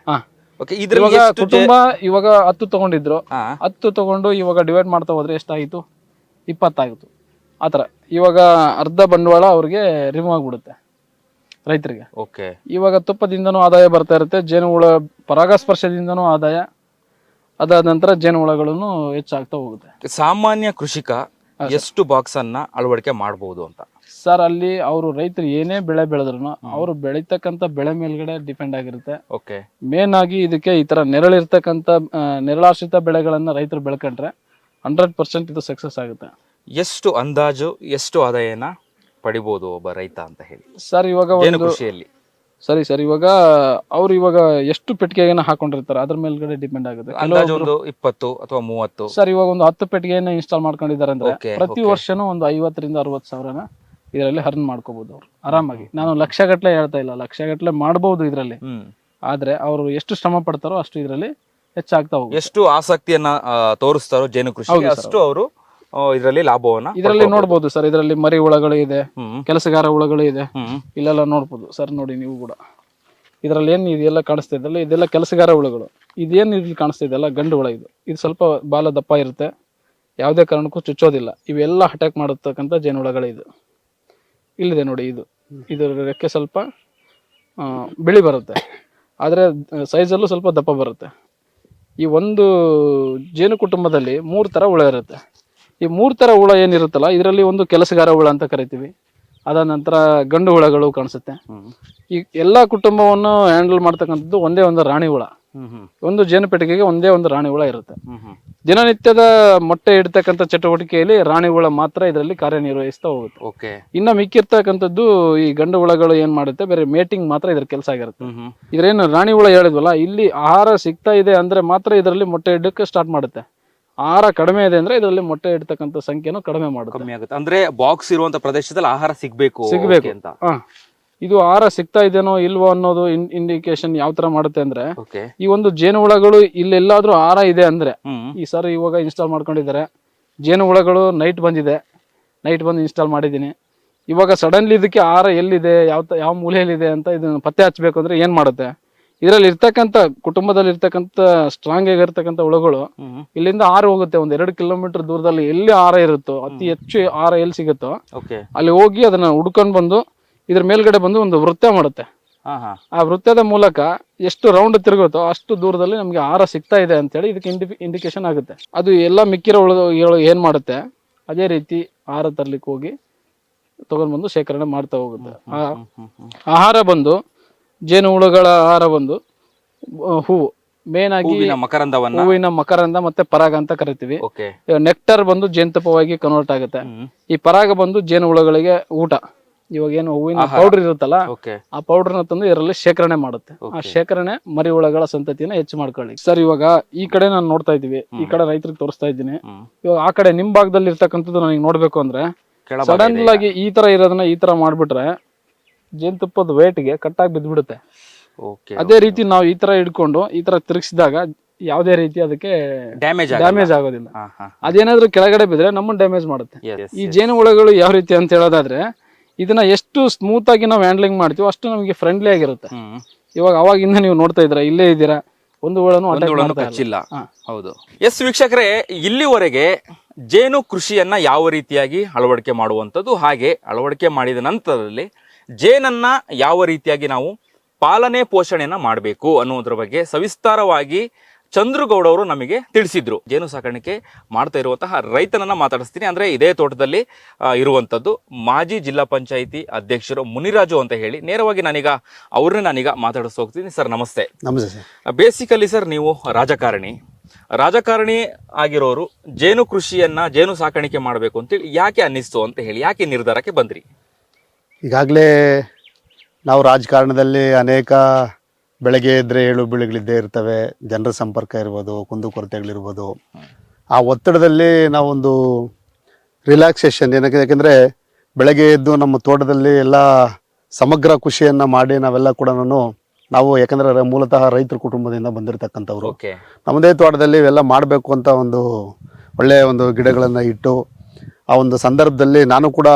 ಇವಾಗ ಕುಟುಂಬ ಇವಾಗ 10 ತಗೊಂಡಿದ್ರು, 10 ತಗೊಂಡು ಇವಾಗ ಡಿವೈಡ್ ಮಾಡ್ತಾ ಹೋದ್ರೆ ಎಷ್ಟಾಗಿತ್ತು? 20 ಆಗಿತ್ತು. ಆತರ ಇವಾಗ ಅರ್ಧ ಬಂಡವಾಳ ಅವ್ರಿಗೆ ರಿಮೂವ್ ಆಗ್ಬಿಡುತ್ತೆ ರೈತರಿಗೆ. ಇವಾಗ ತುಪ್ಪದಿಂದನೂ ಆದಾಯ ಬರ್ತಾ ಇರುತ್ತೆ, ಜೇನುಹುಳ ಪರಾಗಸ್ಪರ್ಶದಿಂದನೂ ಆದಾಯ, ಅದಾದ ನಂತರ ಜೇನುಹುಳಗಳನ್ನು ಹೆಚ್ಚಾಗ್ತಾ ಹೋಗುತ್ತೆ. ಸಾಮಾನ್ಯ ಕೃಷಿಕ ಎಷ್ಟು ಬಾಕ್ಸ್ ಅನ್ನ ಅಳವಡಿಕೆ ಮಾಡಬಹುದು ಅಂತ ಸರ್? ಅಲ್ಲಿ ಅವರು ರೈತರು ಏನೇ ಬೆಳೆ ಬೆಳೆದ್ರು ಅವರು ಬೆಳೀತಕ್ಕಂಥ ಬೆಳೆ ಮೇಲ್ಗಡೆ ಡಿಪೆಂಡ್ ಆಗಿರುತ್ತೆ. ಮೇನ್ ಆಗಿ ಇದಕ್ಕೆ ಈ ತರ ನೆರಳಿರ್ತಕ್ಕಂಥ ನೆರಳಾಶ್ರಿತ ಬೆಳೆಗಳನ್ನ ರೈತರು ಬೆಳ್ಕೊಂಡ್ರೆ 100% ಇದು ಸಕ್ಸಸ್ ಆಗುತ್ತೆ. ಎಷ್ಟು ಅಂದಾಜು ಎಷ್ಟು ಆದಾಯನ ಪಡಿಬಹುದು ಒಬ್ಬ ರೈತ ಅಂತ ಹೇಳಿ ಸರ್? ಇವಾಗ ಕೃಷಿಯಲ್ಲಿ ಸರಿ ಇವಾಗ ಅವ್ರು ಇವಾಗ ಎಷ್ಟು ಪೆಟ್ಟಿಗೆನ ಹಾಕೊಂಡಿರ್ತಾರೆ ಅದ್ರ ಮೇಲ್ಗಡೆ ಡಿಪೆಂಡ್ ಆಗುತ್ತೆ. ಅಂದಾಜು ಒಂದು 20 ಅಥವಾ 30. ಸರ್ ಇವಾಗ ಒಂದು 10 ಪೆಟ್ಟಿಗೆನ ಇನ್ಸ್ಟಾಲ್ ಮಾಡ್ಕೊಂಡಿದ್ದಾರೆ ಅಂದ್ರೆ ಪ್ರತಿ ವರ್ಷನೂ ಒಂದು 50,000 ರಿಂದ 60,000 ಇದರಲ್ಲಿ ಹರ್ನ್ ಮಾಡ್ಕೋಬಹುದು ಅವ್ರು ಆರಾಮಾಗಿ. ನಾನು ಲಕ್ಷಗಟ್ಲೆ ಹೇಳ್ತಾ ಇಲ್ಲ, ಲಕ್ಷಗಟ್ಲೆ ಮಾಡಬಹುದು ಇದರಲ್ಲಿ. ಆದ್ರೆ ಅವರು ಎಷ್ಟು ಶ್ರಮ ಪಡ್ತಾರೋ ಅಷ್ಟು ಇದರಲ್ಲಿ ಹೆಚ್ಚಾಗ್ತಾ ಹೋಗುತ್ತೆ. ಎಷ್ಟು ಆಸಕ್ತಿಯನ್ನ ತೋರಿಸ್ತಾರೋ ಜೇನು ಕೃಷಿ ಅಷ್ಟು ಅವರು ಇದರಲ್ಲಿ ಲಾಭವನ್ನ ಇದರಲ್ಲಿ ನೋಡ್ಬೋದು ಸರ್. ಇದರಲ್ಲಿ ಮರಿ ಹುಳಗಳು ಇದೆ, ಕೆಲಸಗಾರ ಹುಳಗಳು ಇದೆ, ಇಲ್ಲೆಲ್ಲ ನೋಡ್ಬೋದು ಸರ್. ನೋಡಿ ನೀವು ಕೂಡ ಇದರಲ್ಲಿ ಏನ್ ಇದೆಲ್ಲ ಕಾಣಿಸ್ತಾ ಇದೆಲ್ಲ ಇದೆಲ್ಲ ಕೆಲಸಗಾರ ಹುಳಗಳು. ಇದೇನ್ ಇಲ್ಲಿ ಕಾಣಿಸ್ತಾ ಇದೆಲ್ಲ ಗಂಡು ಹುಳ. ಇದು ಸ್ವಲ್ಪ ಬಾಲ ದಪ್ಪ ಇರುತ್ತೆ, ಯಾವುದೇ ಕಾರಣಕ್ಕೂ ಚುಚ್ಚೋದಿಲ್ಲ. ಇವೆಲ್ಲ ಅಟ್ಯಾಕ್ ಮಾಡತಕ್ಕಂಥ ಜೇನುಹುಳಗಳು. ಇದು ಇಲ್ಲಿದೆ ನೋಡಿ, ಇದರ ರೆಕ್ಕೆ ಸ್ವಲ್ಪ ಬಿಳಿ ಬರುತ್ತೆ, ಆದರೆ ಸೈಜಲ್ಲೂ ಸ್ವಲ್ಪ ದಪ್ಪ ಬರುತ್ತೆ. ಈ ಒಂದು ಜೇನು ಕುಟುಂಬದಲ್ಲಿ 3 ಥರ ಹುಳ ಇರುತ್ತೆ. ಈ 3 ಥರ ಹುಳ ಏನಿರುತ್ತಲ್ಲ ಇದರಲ್ಲಿ ಒಂದು ಕೆಲಸಗಾರ ಹುಳ ಅಂತ ಕರಿತೀವಿ. ಅದಾದ ನಂತರ ಗಂಡು ಹುಳಗಳು ಕಾಣಿಸುತ್ತೆ. ಈ ಎಲ್ಲಾ ಕುಟುಂಬವನ್ನು ಹ್ಯಾಂಡಲ್ ಮಾಡ್ತಕ್ಕಂಥದ್ದು ಒಂದೇ ಒಂದು ರಾಣಿ ಹುಳ. ಒಂದು ಜೇನು ಪೆಟ್ಟಿಗೆಗೆ ಒಂದೇ ಒಂದು ರಾಣಿ ಹುಳ ಇರುತ್ತೆ. ದಿನನಿತ್ಯದ ಮೊಟ್ಟೆ ಇಡ್ತಕ್ಕಂಥ ಚಟುವಟಿಕೆಯಲ್ಲಿ ರಾಣಿ ಹುಳ ಮಾತ್ರ ಇದರಲ್ಲಿ ಕಾರ್ಯನಿರ್ವಹಿಸ್ತಾ ಹೋಗುತ್ತೆ. ಇನ್ನ ಮಿಕ್ಕಿರ್ತಕ್ಕಂಥದ್ದು ಈ ಗಂಡು ಹುಳಗಳು ಏನ್ ಮಾಡುತ್ತೆ, ಬೇರೆ ಮೇಟಿಂಗ್ ಮಾತ್ರ ಇದ್ರ ಕೆಲಸ ಆಗಿರುತ್ತೆ. ಇದ್ರೇನು ರಾಣಿ ಹುಳ ಹೇಳಿದ್ವಲ್ಲ, ಇಲ್ಲಿ ಆಹಾರ ಸಿಗ್ತಾ ಇದೆ ಅಂದ್ರೆ ಮಾತ್ರ ಇದರಲ್ಲಿ ಮೊಟ್ಟೆ ಇಡಕ್ಕೆ ಸ್ಟಾರ್ಟ್ ಮಾಡುತ್ತೆ. ಆಹಾರ ಕಡಿಮೆ ಇದೆ ಅಂದ್ರೆ ಇದರಲ್ಲಿ ಮೊಟ್ಟೆ ಇಡ್ತಕ್ಕಂಥ ಸಂಖ್ಯೆನೂ ಕಡಿಮೆ ಮಾಡುತ್ತೆ. ಅಂದ್ರೆ ಬಾಕ್ಸ್ ಇರುವಂತ ಪ್ರದೇಶದಲ್ಲಿ ಆಹಾರ ಸಿಗ್ಬೇಕು ಅಂತ. ಇದು ಆಹಾರ ಸಿಗ್ತಾ ಇದೆನೋ ಇಲ್ವೋ ಅನ್ನೋದು ಇಂಡಿಕೇಶನ್ ಯಾವ ತರ ಮಾಡುತ್ತೆ ಅಂದ್ರೆ, ಈ ಒಂದು ಜೇನು ಹುಳಗಳು ಇಲ್ಲೆಲ್ಲಾದ್ರೂ ಆಹಾರ ಇದೆ ಅಂದ್ರೆ, ಈ ಸರ್ ಇವಾಗ ಇನ್ಸ್ಟಾಲ್ ಮಾಡ್ಕೊಂಡಿದ್ದಾರೆ ಜೇನು ಹುಳಗಳು. ನೈಟ್ ಬಂದು ಇನ್ಸ್ಟಾಲ್ ಮಾಡಿದ್ದೀನಿ. ಇವಾಗ ಸಡನ್ಲಿ ಇದಕ್ಕೆ ಆಹಾರ ಎಲ್ಲಿದೆ, ಯಾವ ಮೂಲೆಯಲ್ಲಿದೆ ಅಂತ ಇದನ್ನ ಪತ್ತೆ ಹಚ್ಚಬೇಕು ಅಂದ್ರೆ ಏನ್ ಮಾಡುತ್ತೆ, ಇದರಲ್ಲಿ ಇರ್ತಕ್ಕಂಥ ಕುಟುಂಬದಲ್ಲಿ ಇರ್ತಕ್ಕಂಥ ಸ್ಟ್ರಾಂಗ್ ಆಗಿರ್ತಕ್ಕಂಥ ಹುಳಗಳು ಇಲ್ಲಿಂದ ಆರು ಹೋಗುತ್ತೆ. 1-2 ಕಿಲೋಮೀಟರ್ ದೂರದಲ್ಲಿ ಎಲ್ಲಿ ಆಹಾರ ಇರುತ್ತೋ, ಅತಿ ಹೆಚ್ಚು ಆಹಾರ ಎಲ್ಲಿ ಸಿಗುತ್ತೋ ಅಲ್ಲಿ ಹೋಗಿ ಅದನ್ನ ಹುಡ್ಕೊಂಡ್ ಬಂದು ಇದ್ರ ಮೇಲ್ಗಡೆ ಬಂದು ಒಂದು ವೃತ್ತ ಮಾಡುತ್ತೆ. ಆ ವೃತ್ತದ ಮೂಲಕ ಎಷ್ಟು ರೌಂಡ್ ತಿರುಗುತ್ತೋ ಅಷ್ಟು ದೂರದಲ್ಲಿ ನಮ್ಗೆ ಆಹಾರ ಸಿಗ್ತಾ ಇದೆ ಅಂತೇಳಿ ಇದಕ್ಕೆ ಇಂಡಿಕೇಶನ್ ಆಗುತ್ತೆ. ಅದು ಎಲ್ಲ ಮಿಕ್ಕಿರೋ ಹುಳುಗಳು ಏನ್ ಮಾಡುತ್ತೆ, ಅದೇ ರೀತಿ ಆಹಾರ ತರ್ಲಿಕ್ಕೆ ಹೋಗಿ ತಗೊಂಡ್ಬಂದು ಶೇಖರಣೆ ಮಾಡ್ತಾ ಹೋಗುತ್ತೆ. ಆಹಾರ ಬಂದು ಜೇನು ಹುಳುಗಳ ಆಹಾರ ಬಂದು ಹೂವು, ಮೇನ್ ಆಗಿ ಹೂವಿನ ಮಕರಂದ ಮತ್ತೆ ಪರಾಗ ಅಂತ ಕರಿತೀವಿ. ನೆಕ್ಟರ್ ಬಂದು ಜೇನುತುಪ್ಪವಾಗಿ ಕನ್ವರ್ಟ್ ಆಗುತ್ತೆ. ಈ ಪರಾಗ ಬಂದು ಜೇನು ಹುಳುಗಳಿಗೆ ಊಟ. ಇವಾಗ ಏನು ಹೂವಿನ ಪೌಡರ್ ಇರುತ್ತಲ್ಲ, ಆ ಪೌಡರ್ನ ತಂದು ಇದರಲ್ಲಿ ಶೇಖರಣೆ ಮಾಡುತ್ತೆ. ಆ ಶೇಖರಣೆ ಮರಿ ಹುಳಗಳ ಸಂತತಿಯನ್ನ ಹೆಚ್ಚು ಮಾಡ್ಕೊಳ್ಳಿ. ಸರ್ ಇವಾಗ ಈ ಕಡೆ ನಾನು ನೋಡ್ತಾ ಇದೀವಿ, ಈ ಕಡೆ ರೈತರಿಗೆ ತೋರಿಸ್ತಾ ಇದ್ದೀನಿ. ಇವಾಗ ಆ ಕಡೆ ನಿಮ್ ಭಾಗದಲ್ಲಿ ಇರ್ತಕ್ಕಂಥದ್ದು ನನಗೆ ನೋಡ್ಬೇಕು ಅಂದ್ರೆ, ಸಡನ್ ಆಗಿ ಈ ತರ ಇರೋದನ್ನ ಈ ತರ ಮಾಡ್ಬಿಟ್ರೆ ಜೇನುತುಪ್ಪದ ವೇಟ್ಗೆ ಕಟ್ಟಾಗಿ ಬಿದ್ದ್ಬಿಡುತ್ತೆ. ಅದೇ ರೀತಿ ನಾವು ಈ ತರ ಹಿಡ್ಕೊಂಡು ಈ ತರ ತಿರುಗಿಸಿದಾಗ ಯಾವುದೇ ರೀತಿ ಅದಕ್ಕೆ ಡ್ಯಾಮೇಜ್ ಆಗೋದಿಲ್ಲ. ಅದೇನಾದ್ರೂ ಕೆಳಗಡೆ ಬಿದ್ರೆ ನಮ್ಮನ್ನ ಡ್ಯಾಮೇಜ್ ಮಾಡುತ್ತೆ. ಈ ಜೇನು ಹುಳಗಳು ಯಾವ ರೀತಿ ಅಂತ ಹೇಳೋದಾದ್ರೆ, ಇದನ್ನ ಎಷ್ಟು ಸ್ಮೂತ್ ಆಗಿ ನಾವು ಹ್ಯಾಂಡ್ಲಿಂಗ್ ಮಾಡ್ತೀವಿ ಅಷ್ಟು ನಮಗೆ ಫ್ರೆಂಡ್ಲಿ ಆಗಿರುತ್ತೆ. ಇವಾಗ ಅವಾಗಿಂದ ನೀವು ನೋಡ್ತಾ ಇದ್ದೀರಾ, ಇಲ್ಲೇ ಇದ್ದೀರಾ, ಒಂದು ಹುಳನು ಕಚ್ಚಿಲ್ಲ. ಹೌದು. ಎಸ್ ವೀಕ್ಷಕರೇ, ಇಲ್ಲಿವರೆಗೆ ಜೇನು ಕೃಷಿಯನ್ನ ಯಾವ ರೀತಿಯಾಗಿ ಅಳವಡಿಕೆ ಮಾಡುವಂಥದ್ದು, ಹಾಗೆ ಅಳವಡಿಕೆ ಮಾಡಿದ ನಂತರದಲ್ಲಿ ಜೇನನ್ನ ಯಾವ ರೀತಿಯಾಗಿ ನಾವು ಪಾಲನೆ ಪೋಷಣೆಯನ್ನ ಮಾಡಬೇಕು ಅನ್ನೋದ್ರ ಬಗ್ಗೆ ಸವಿಸ್ತಾರವಾಗಿ ಚಂದ್ರಗೌಡ ಅವರು ನಮಗೆ ತಿಳಿಸಿದ್ರು. ಜೇನು ಸಾಕಾಣಿಕೆ ಮಾಡ್ತಾ ಇರುವಂತಹ ರೈತನನ್ನ ಮಾತಾಡಿಸ್ತೀನಿ. ಅಂದ್ರೆ ಇದೇ ತೋಟದಲ್ಲಿ ಇರುವಂತದ್ದು ಮಾಜಿ ಜಿಲ್ಲಾ ಪಂಚಾಯಿತಿ ಅಧ್ಯಕ್ಷರು ಮುನಿರಾಜು ಅಂತ ಹೇಳಿ ನೇರವಾಗಿ ನಾನೀಗ ಮಾತಾಡಿಸ್ ಹೋಗ್ತೀನಿ. ಸರ್ ನಮಸ್ತೆ. ನಮಸ್ತೆ ಸರ್. ಬೇಸಿಕಲಿ ಸರ್ ನೀವು ರಾಜಕಾರಣಿ ಆಗಿರೋರು ಜೇನು ಕೃಷಿಯನ್ನ ಜೇನು ಸಾಕಾಣಿಕೆ ಮಾಡಬೇಕು ಅಂತೇಳಿ ಯಾಕೆ ಅನ್ನಿಸ್ತು ಅಂತ ಹೇಳಿ, ಯಾಕೆ ನಿರ್ಧಾರಕ್ಕೆ ಬಂದ್ರಿ? ಈಗಾಗಲೇ ನಾವು ರಾಜಕಾರಣದಲ್ಲಿ ಅನೇಕ ಬೆಳಗ್ಗೆ ಎದ್ರೆ 7 ಬೀಳುಗಳಿದ್ದೇ ಇರ್ತವೆ. ಜನರ ಸಂಪರ್ಕ ಇರ್ಬೋದು, ಕುಂದುಕೊರತೆಗಳಿರ್ಬೋದು. ಆ ಒತ್ತಡದಲ್ಲಿ ನಾವೊಂದು ರಿಲ್ಯಾಕ್ಸೇಷನ್ ಏನಕ್ಕೆ, ಯಾಕೆಂದರೆ ಬೆಳಗ್ಗೆ ಎದ್ದು ನಮ್ಮ ತೋಟದಲ್ಲಿ ಎಲ್ಲ ಸಮಗ್ರ ಕೃಷಿಯನ್ನು ಮಾಡಿ ನಾವೆಲ್ಲ ಕೂಡ ನಾವು ಯಾಕಂದರೆ ಮೂಲತಃ ರೈತರ ಕುಟುಂಬದಿಂದ ಬಂದಿರತಕ್ಕಂಥವ್ರು. ಓಕೆ. ನಮ್ಮದೇ ತೋಟದಲ್ಲಿ ಇವೆಲ್ಲ ಮಾಡಬೇಕು ಅಂತ ಒಂದು ಒಳ್ಳೆಯ ಒಂದು ಗಿಡಗಳನ್ನು ಇಟ್ಟು ಆ ಒಂದು ಸಂದರ್ಭದಲ್ಲಿ ನಾನು ಕೂಡ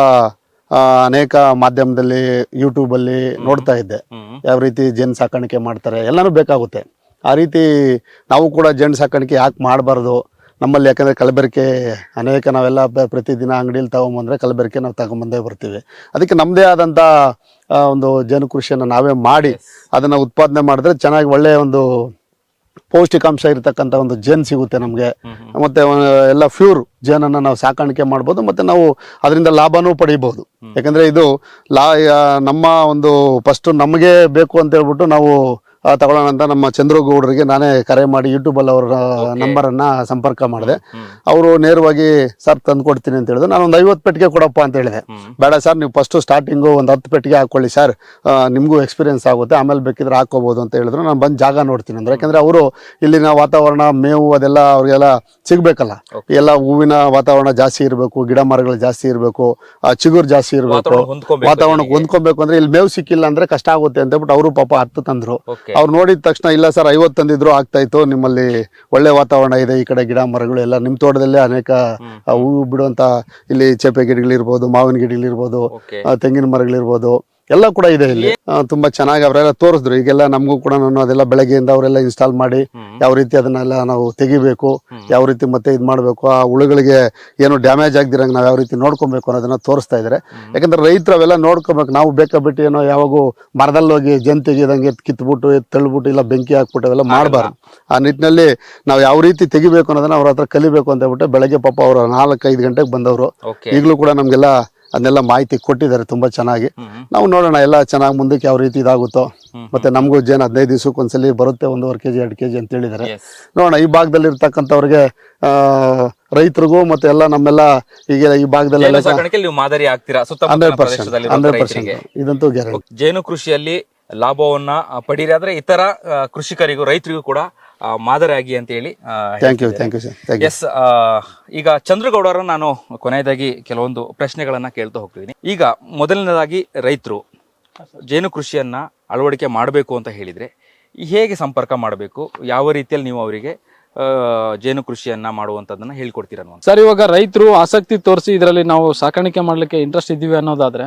ಅನೇಕ ಮಾಧ್ಯಮದಲ್ಲಿ ಯೂಟ್ಯೂಬಲ್ಲಿ ನೋಡ್ತಾ ಇದ್ದೆ ಯಾವ ರೀತಿ ಜೇನು ಸಾಕಾಣಿಕೆ ಮಾಡ್ತಾರೆ, ಎಲ್ಲನೂ ಬೇಕಾಗುತ್ತೆ. ಆ ರೀತಿ ನಾವು ಕೂಡ ಜೇನು ಸಾಕಾಣಿಕೆ ಯಾಕೆ ಮಾಡಬಾರ್ದು ನಮ್ಮಲ್ಲಿ, ಯಾಕಂದರೆ ಕಲಬೆರಕೆ ಅನೇಕ ನಾವೆಲ್ಲ ಪ್ರತಿದಿನ ಅಂಗಡಿಯಲ್ಲಿ ತಗೊಂಬಂದರೆ ಕಲಬೆರಕೆ ನಾವು ತಗೊಂಬಂದೇ ಬರ್ತೀವಿ. ಅದಕ್ಕೆ ನಮ್ಮದೇ ಆದಂಥ ಒಂದು ಜೇನು ಕೃಷಿಯನ್ನು ನಾವೇ ಮಾಡಿ ಅದನ್ನು ಉತ್ಪಾದನೆ ಮಾಡಿದ್ರೆ ಚೆನ್ನಾಗಿ ಒಳ್ಳೆಯ ಒಂದು ಪೌಷ್ಟಿಕಾಂಶ ಇರತಕ್ಕಂಥ ಒಂದು ಜೇನು ಸಿಗುತ್ತೆ ನಮಗೆ. ಮತ್ತು ಎಲ್ಲ ಪ್ಯೂರ್ ಜೇನನ್ನು ನಾವು ಸಾಕಾಣಿಕೆ ಮಾಡ್ಬೋದು ಮತ್ತು ನಾವು ಅದರಿಂದ ಲಾಭನೂ ಪಡಿಬೋದು. ಯಾಕಂದರೆ ಇದು ನಮ್ಮ ಒಂದು ಫಸ್ಟು ನಮಗೆ ಬೇಕು ಅಂತ ಹೇಳ್ಬಿಟ್ಟು ನಾವು ತಗೊಳ್ಳೋಣ ಅಂತ ನಮ್ಮ ಚಂದ್ರಗೌಡರಿಗೆ ನಾನೇ ಕರೆ ಮಾಡಿ ಯೂಟ್ಯೂಬಲ್ಲಿ ಅವರ ನಂಬರನ್ನು ಸಂಪರ್ಕ ಮಾಡಿದೆ. ಅವರು ನೇರವಾಗಿ ಸರ್ ತಂದು ಕೊಡ್ತೀನಿ ಅಂತ ಹೇಳಿದ್ರು. ನಾನು ಒಂದು 50 ಪೆಟ್ಟಿಗೆ ಕೊಡಪ್ಪ ಅಂತ ಹೇಳಿದೆ. ಬೇಡ ಸರ್, ನೀವು ಫಸ್ಟು ಸ್ಟಾರ್ಟಿಂಗು ಒಂದು 10 ಪೆಟ್ಟಿಗೆ ಹಾಕ್ಕೊಳ್ಳಿ ಸರ್, ನಿಮಗೂ ಎಕ್ಸ್ಪೀರಿಯನ್ಸ್ ಆಗುತ್ತೆ, ಆಮೇಲೆ ಬೇಕಿದ್ರೆ ಹಾಕೋಬೋದು ಅಂತ ಹೇಳಿದ್ರು. ನಾನು ಬಂದು ಜಾಗ ನೋಡ್ತೀನಿ ಅಂದ್ರೆ, ಯಾಕಂದರೆ ಅವರು ಇಲ್ಲಿನ ವಾತಾವರಣ ಮೇವು ಅದೆಲ್ಲ ಅವ್ರಿಗೆಲ್ಲ ಸಿಗಬೇಕಲ್ಲ. ಎಲ್ಲ ಹೂವಿನ ವಾತಾವರಣ ಜಾಸ್ತಿ ಇರಬೇಕು, ಗಿಡ ಮರಗಳು ಜಾಸ್ತಿ ಇರಬೇಕು, ಚಿಗುರು ಜಾಸ್ತಿ ಇರಬೇಕು, ವಾತಾವರಣಕ್ಕೆ ಹೊಂದ್ಕೊಬೇಕು. ಅಂದರೆ ಇಲ್ಲಿ ಮೇವು ಸಿಕ್ಕಿಲ್ಲ ಅಂದರೆ ಕಷ್ಟ ಆಗುತ್ತೆ ಅಂತ ಹೇಳ್ಬಿಟ್ಟು ಅವರು ಪಾಪ 10 ತಂದರು. ಅವ್ರು ನೋಡಿದ ತಕ್ಷಣ ಇಲ್ಲ ಸರ್ 50 ತಂದಿದ್ರು ಆಗ್ತಾಯಿತ್ತು, ನಿಮ್ಮಲ್ಲಿ ಒಳ್ಳೆ ವಾತಾವರಣ ಇದೆ, ಈ ಕಡೆ ಗಿಡ ಮರಗಳು ಎಲ್ಲ ನಿಮ್ಮ ತೋಟದಲ್ಲೇ ಅನೇಕ ಹೂವು ಬಿಡುವಂಥ ಇಲ್ಲಿ ಚೇಪೆ ಗಿಡಗಳಿರ್ಬೋದು, ಮಾವಿನ ಗಿಡಗಳಿರ್ಬೋದು, ತೆಂಗಿನ ಮರಗಳಿರ್ಬೋದು, ಎಲ್ಲ ಕೂಡ ಇದೆ ಇಲ್ಲಿ. ತುಂಬಾ ಚೆನ್ನಾಗಿ ಅವರೆಲ್ಲ ತೋರಿಸಿದ್ರು. ಈಗೆಲ್ಲ ನಮಗೂ ಕೂಡ ಅದೆಲ್ಲ ಬೆಳಗ್ಗೆಯಿಂದ ಅವರೆಲ್ಲ ಇನ್ಸ್ಟಾಲ್ ಮಾಡಿ ಯಾವ ರೀತಿ ಅದನ್ನೆಲ್ಲ ನಾವು ತೆಗಿಬೇಕು, ಯಾವ ರೀತಿ ಮತ್ತೆ ಇದು ಮಾಡಬೇಕು, ಆ ಹುಳುಗಳಿಗೆ ಏನು ಡ್ಯಾಮೇಜ್ ಆಗದಿರಂಗೆ ನಾವು ಯಾವ ರೀತಿ ನೋಡ್ಕೊಬೇಕು ಅನ್ನೋದನ್ನ ತೋರಿಸ್ತಾ ಇದ್ದಾರೆ. ಯಾಕಂದ್ರೆ ರೈತರು ಅವೆಲ್ಲ ನೋಡ್ಕೊಬೇಕು. ನಾವು ಬೇಕಾಬಿಟ್ಟು ಏನೋ ಯಾವಾಗೂ ಮರದಲ್ಲಿ ಹೋಗಿ ಜನ್ ತೆಗಿದಂಗೆ ಕಿತ್ಬಿಟ್ಟು ತಳ್ಳಿಬಿಟ್ಟು ಇಲ್ಲ ಬೆಂಕಿ ಹಾಕ್ಬಿಟ್ಟು ಅವೆಲ್ಲ ಮಾಡಬಾರ್ದು. ಆ ನಿಟ್ಟಿನಲ್ಲಿ ನಾವು ಯಾವ ರೀತಿ ತೆಗಿಬೇಕು ಅನ್ನೋದನ್ನ ಅವ್ರ ಹತ್ರ ಕಲಿಬೇಕು ಅಂತ ಹೇಳ್ಬಿಟ್ಟು ಬೆಳಗ್ಗೆ ಪಾಪ ಅವರು 4-5 ಗಂಟೆಗೆ ಬಂದವರು. ಈಗಲೂ ಕೂಡ ನಮಗೆಲ್ಲ ಅದನ್ನೆಲ್ಲ ಮಾಹಿತಿ ಕೊಟ್ಟಿದ್ದಾರೆ ತುಂಬಾ ಚೆನ್ನಾಗಿ. ನಾವು ನೋಡೋಣ ಎಲ್ಲ ಚೆನ್ನಾಗಿ ಮುಂದಕ್ಕೆ ಯಾವ ರೀತಿ ಇದಾಗುತ್ತೋ. ಮತ್ತೆ ನಮಗೂ ಜೇನು 15 ದಿವಸಕ್ಕೊಂದ್ಸಲಿ ಬರುತ್ತೆ, 1.5 kg 2 kg ಅಂತ ಹೇಳಿದ್ದಾರೆ. ನೋಡೋಣ ಈ ಭಾಗದಲ್ಲಿ ಇರ್ತಕ್ಕಂಥವ್ರಿಗೆ ರೈತರಿಗೂ ಮತ್ತೆ ಎಲ್ಲ ನಮ್ಮೆಲ್ಲ ಈಗ ಈ ಭಾಗದಲ್ಲಿ ಮಾದರಿ ಆಗ್ತೀರಾ 100%. ಇದಂತೂ ಗ್ಯಾರಂಟಿ. ಜೇನು ಕೃಷಿಯಲ್ಲಿ ಲಾಭವನ್ನ ಪಡೀರಾದ್ರೆ ಇತರ ಕೃಷಿಕರಿಗೂ ರೈತರಿಗೂ ಕೂಡ ಮಾದರಿಯಾಗಿ ಅಂತ ಹೇಳಿ. Thank you sir. ಎಸ್, ಈಗ ಚಂದ್ರಗೌಡರ ನಾನು ಕೊನೆಯದಾಗಿ ಕೆಲವೊಂದು ಪ್ರಶ್ನೆಗಳನ್ನ ಕೇಳ್ತಾ ಹೋಗ್ತಿದ್ದೀನಿ. ಈಗ ಮೊದಲನೇದಾಗಿ ರೈತರು ಜೇನು ಕೃಷಿಯನ್ನ ಅಳವಡಿಕೆ ಮಾಡಬೇಕು ಅಂತ ಹೇಳಿದ್ರೆ ಹೇಗೆ ಸಂಪರ್ಕ ಮಾಡಬೇಕು, ಯಾವ ರೀತಿಯಲ್ಲಿ ನೀವು ಅವರಿಗೆ ಜೇನು ಕೃಷಿಯನ್ನ ಮಾಡುವಂತದನ್ನ ಹೇಳ್ಕೊಡ್ತೀರ? ಸರ್, ಇವಾಗ ರೈತರು ಆಸಕ್ತಿ ತೋರಿಸಿ ಇದರಲ್ಲಿ ನಾವು ಸಾಕಾಣಿಕೆ ಮಾಡ್ಲಿಕ್ಕೆ ಇಂಟ್ರೆಸ್ಟ್ ಇದ್ದೀವಿ ಅನ್ನೋದಾದ್ರೆ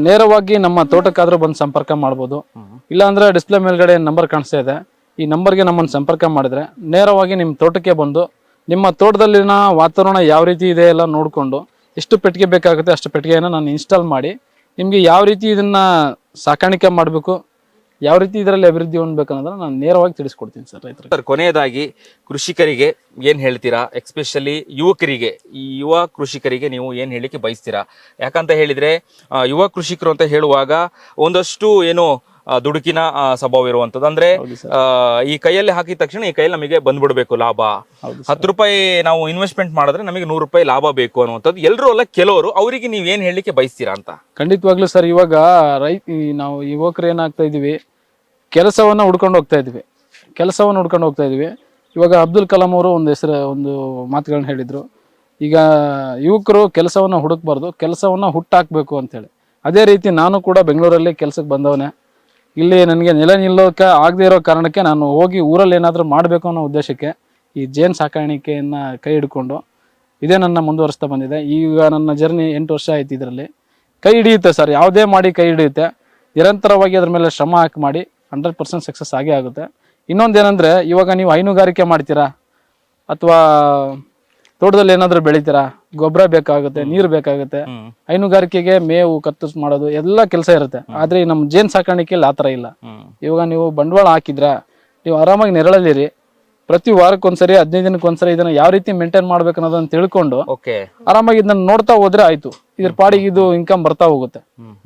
ನೇರವಾಗಿ ನಮ್ಮ ತೋಟಕ್ಕಾದ್ರೂ ಬಂದು ಸಂಪರ್ಕ ಮಾಡ್ಬೋದು. ಇಲ್ಲಾಂದ್ರೆ ಡಿಸ್ಪ್ಲೇ ಮೇಲ್ಗಡೆ ನಂಬರ್ ಕಾಣಿಸ್ತಾ ಇದೆ, ಈ ನಂಬರ್ಗೆ ನಮ್ಮನ್ನು ಸಂಪರ್ಕ ಮಾಡಿದ್ರೆ ನೇರವಾಗಿ ನಿಮ್ಮ ತೋಟಕ್ಕೆ ಬಂದು ನಿಮ್ಮ ತೋಟದಲ್ಲಿನ ವಾತಾವರಣ ಯಾವ ರೀತಿ ಇದೆ ಎಲ್ಲ ನೋಡಿಕೊಂಡು ಎಷ್ಟು ಪೆಟ್ಟಿಗೆ ಬೇಕಾಗುತ್ತೆ ಅಷ್ಟು ಪೆಟ್ಟಿಗೆಯನ್ನು ನಾನು ಇನ್ಸ್ಟಾಲ್ ಮಾಡಿ ನಿಮಗೆ ಯಾವ ರೀತಿ ಇದನ್ನ ಸಾಕಾಣಿಕೆ ಮಾಡಬೇಕು, ಯಾವ ರೀತಿ ಇದರಲ್ಲಿ ಅಭಿವೃದ್ಧಿ ಹೊಂದಬೇಕು ಅನ್ನೋದನ್ನ ನಾನು ನೇರವಾಗಿ ತಿಳಿಸ್ಕೊಡ್ತೀನಿ ಸರ್ ರೈತರಿಗೆ. ಸರ್, ಕೊನೆಯದಾಗಿ ಕೃಷಿಕರಿಗೆ ಏನು ಹೇಳ್ತೀರಾ, ಎಕ್ಸ್ಪೆಷಲಿ ಯುವಕರಿಗೆ, ಈ ಯುವ ಕೃಷಿಕರಿಗೆ ನೀವು ಏನು ಹೇಳಲಿಕ್ಕೆ ಬಯಸ್ತೀರಾ? ಯಾಕಂತ ಹೇಳಿದ್ರೆ ಯುವ ಕೃಷಿಕರು ಅಂತ ಹೇಳುವಾಗ ಒಂದಷ್ಟು ಏನು ದುಡುಕಿನ ಸ್ವಭಾವ ಇರುವಂತದ್ದು. ಅಂದ್ರೆ ಈ ಕೈಯಲ್ಲಿ ಹಾಕಿದ ತಕ್ಷಣ ಈ ಕೈಯಲ್ಲಿ ನಮಗೆ ಬಂದ್ಬಿಡ್ಬೇಕು ಲಾಭ. 10 ರೂಪಾಯಿ ನಾವು ಇನ್ವೆಸ್ಟ್ಮೆಂಟ್ ಮಾಡಿದ್ರೆ ನಮಗೆ 100 ರೂಪಾಯಿ ಲಾಭ ಬೇಕು ಅನ್ನುವಂಥದ್ದು ಎಲ್ಲರೂ ಅಲ್ಲ, ಕೆಲವರು. ಅವರಿಗೆ ನೀವು ಏನ್ ಹೇಳಲಿಕ್ಕೆ ಬಯಸ್ತೀರಾ ಅಂತ? ಖಂಡಿತವಾಗ್ಲೂ ಸರ್, ಇವಾಗ ನಾವು ಯುವಕರು ಏನಾಗ್ತಾ ಇದೀವಿ, ಕೆಲಸವನ್ನ ಹುಡ್ಕೊಂಡು ಹೋಗ್ತಾ ಇದೀವಿ. ಇವಾಗ ಅಬ್ದುಲ್ ಕಲಾಂ ಅವರು ಒಂದು ಮಾತುಗಳನ್ನ ಹೇಳಿದ್ರು, ಈಗ ಯುವಕರು ಕೆಲಸವನ್ನ ಹುಡುಕ್ಬಾರ್ದು, ಕೆಲಸವನ್ನ ಹುಟ್ಟಾಕ್ಬೇಕು ಅಂತೇಳಿ. ಅದೇ ರೀತಿ ನಾನು ಕೂಡ ಬೆಂಗಳೂರಲ್ಲಿ ಕೆಲಸಕ್ಕೆ ಬಂದವನೇ. ಇಲ್ಲಿ ನನಗೆ ನೆಲೆ ನಿಲ್ಲೋಕೆ ಆಗದೆ ಇರೋ ಕಾರಣಕ್ಕೆ ನಾನು ಹೋಗಿ ಊರಲ್ಲಿ ಏನಾದರೂ ಮಾಡಬೇಕು ಅನ್ನೋ ಉದ್ದೇಶಕ್ಕೆ ಈ ಜೇನು ಸಾಕಾಣಿಕೆಯನ್ನ ಕೈ ಹಿಡ್ಕೊಂಡು ಇದೇ ನನ್ನ ಮುಂದುವರಿಸ್ತಾ ಬಂದಿದೆ. ಈಗ ನನ್ನ ಜರ್ನಿ 8 ವರ್ಷ ಆಯ್ತು. ಇದರಲ್ಲಿ ಕೈ ಹಿಡಿಯುತ್ತೆ ಸರ್, ಯಾವುದೇ ಮಾಡಿ ಕೈ ಹಿಡಿಯುತ್ತೆ. ನಿರಂತರವಾಗಿ ಅದ್ರ ಮೇಲೆ ಶ್ರಮ ಹಾಕಿ ಮಾಡಿ 100% ಸಕ್ಸಸ್ ಆಗೇ ಆಗುತ್ತೆ. ಇನ್ನೊಂದೇನೆಂದರೆ, ಇವಾಗ ನೀವು ಹೈನುಗಾರಿಕೆ ಮಾಡ್ತೀರಾ ಅಥವಾ ತೋಟದಲ್ಲಿ ಏನಾದರೂ ಬೆಳಿತೀರಾ, ಗೊಬ್ಬರ ಬೇಕಾಗುತ್ತೆ, ನೀರು ಬೇಕಾಗುತ್ತೆ. ಹೈನುಗಾರಿಕೆಗೆ ಮೇವು ಕತ್ತರಿಸಿ ಮಾಡೋದು ಎಲ್ಲ ಕೆಲಸ ಇರುತ್ತೆ. ಆದ್ರೆ ನಮ್ಮ ಜೇನು ಸಾಕಾಣಿಕೆಯಲ್ಲಿ ಆ ಥರ ಇಲ್ಲ. ಇವಾಗ ನೀವು ಬಂಡವಾಳ ಹಾಕಿದ್ರ ನೀವು ಆರಾಮಾಗಿ ನೆರಳಲ್ಲಿರಿ, ಪ್ರತಿ ವಾರಕ್ಕೊಂದ್ಸರಿ 15 ದಿನಕ್ಕೊಂದ್ಸರಿ ಇದನ್ನ ಯಾವ ರೀತಿ ಮೇಂಟೈನ್ ಮಾಡ್ಬೇಕು ಅನ್ನೋದನ್ನ ತಿಳ್ಕೊಂಡು ಆರಾಮಾಗಿ ಇದನ್ನ ನೋಡ್ತಾ ಹೋದ್ರೆ ಆಯ್ತು. ಇದ್ರ ಪಾಡಿಗೆ ಇದು ಇನ್ಕಮ್ ಬರ್ತಾ ಹೋಗುತ್ತೆ.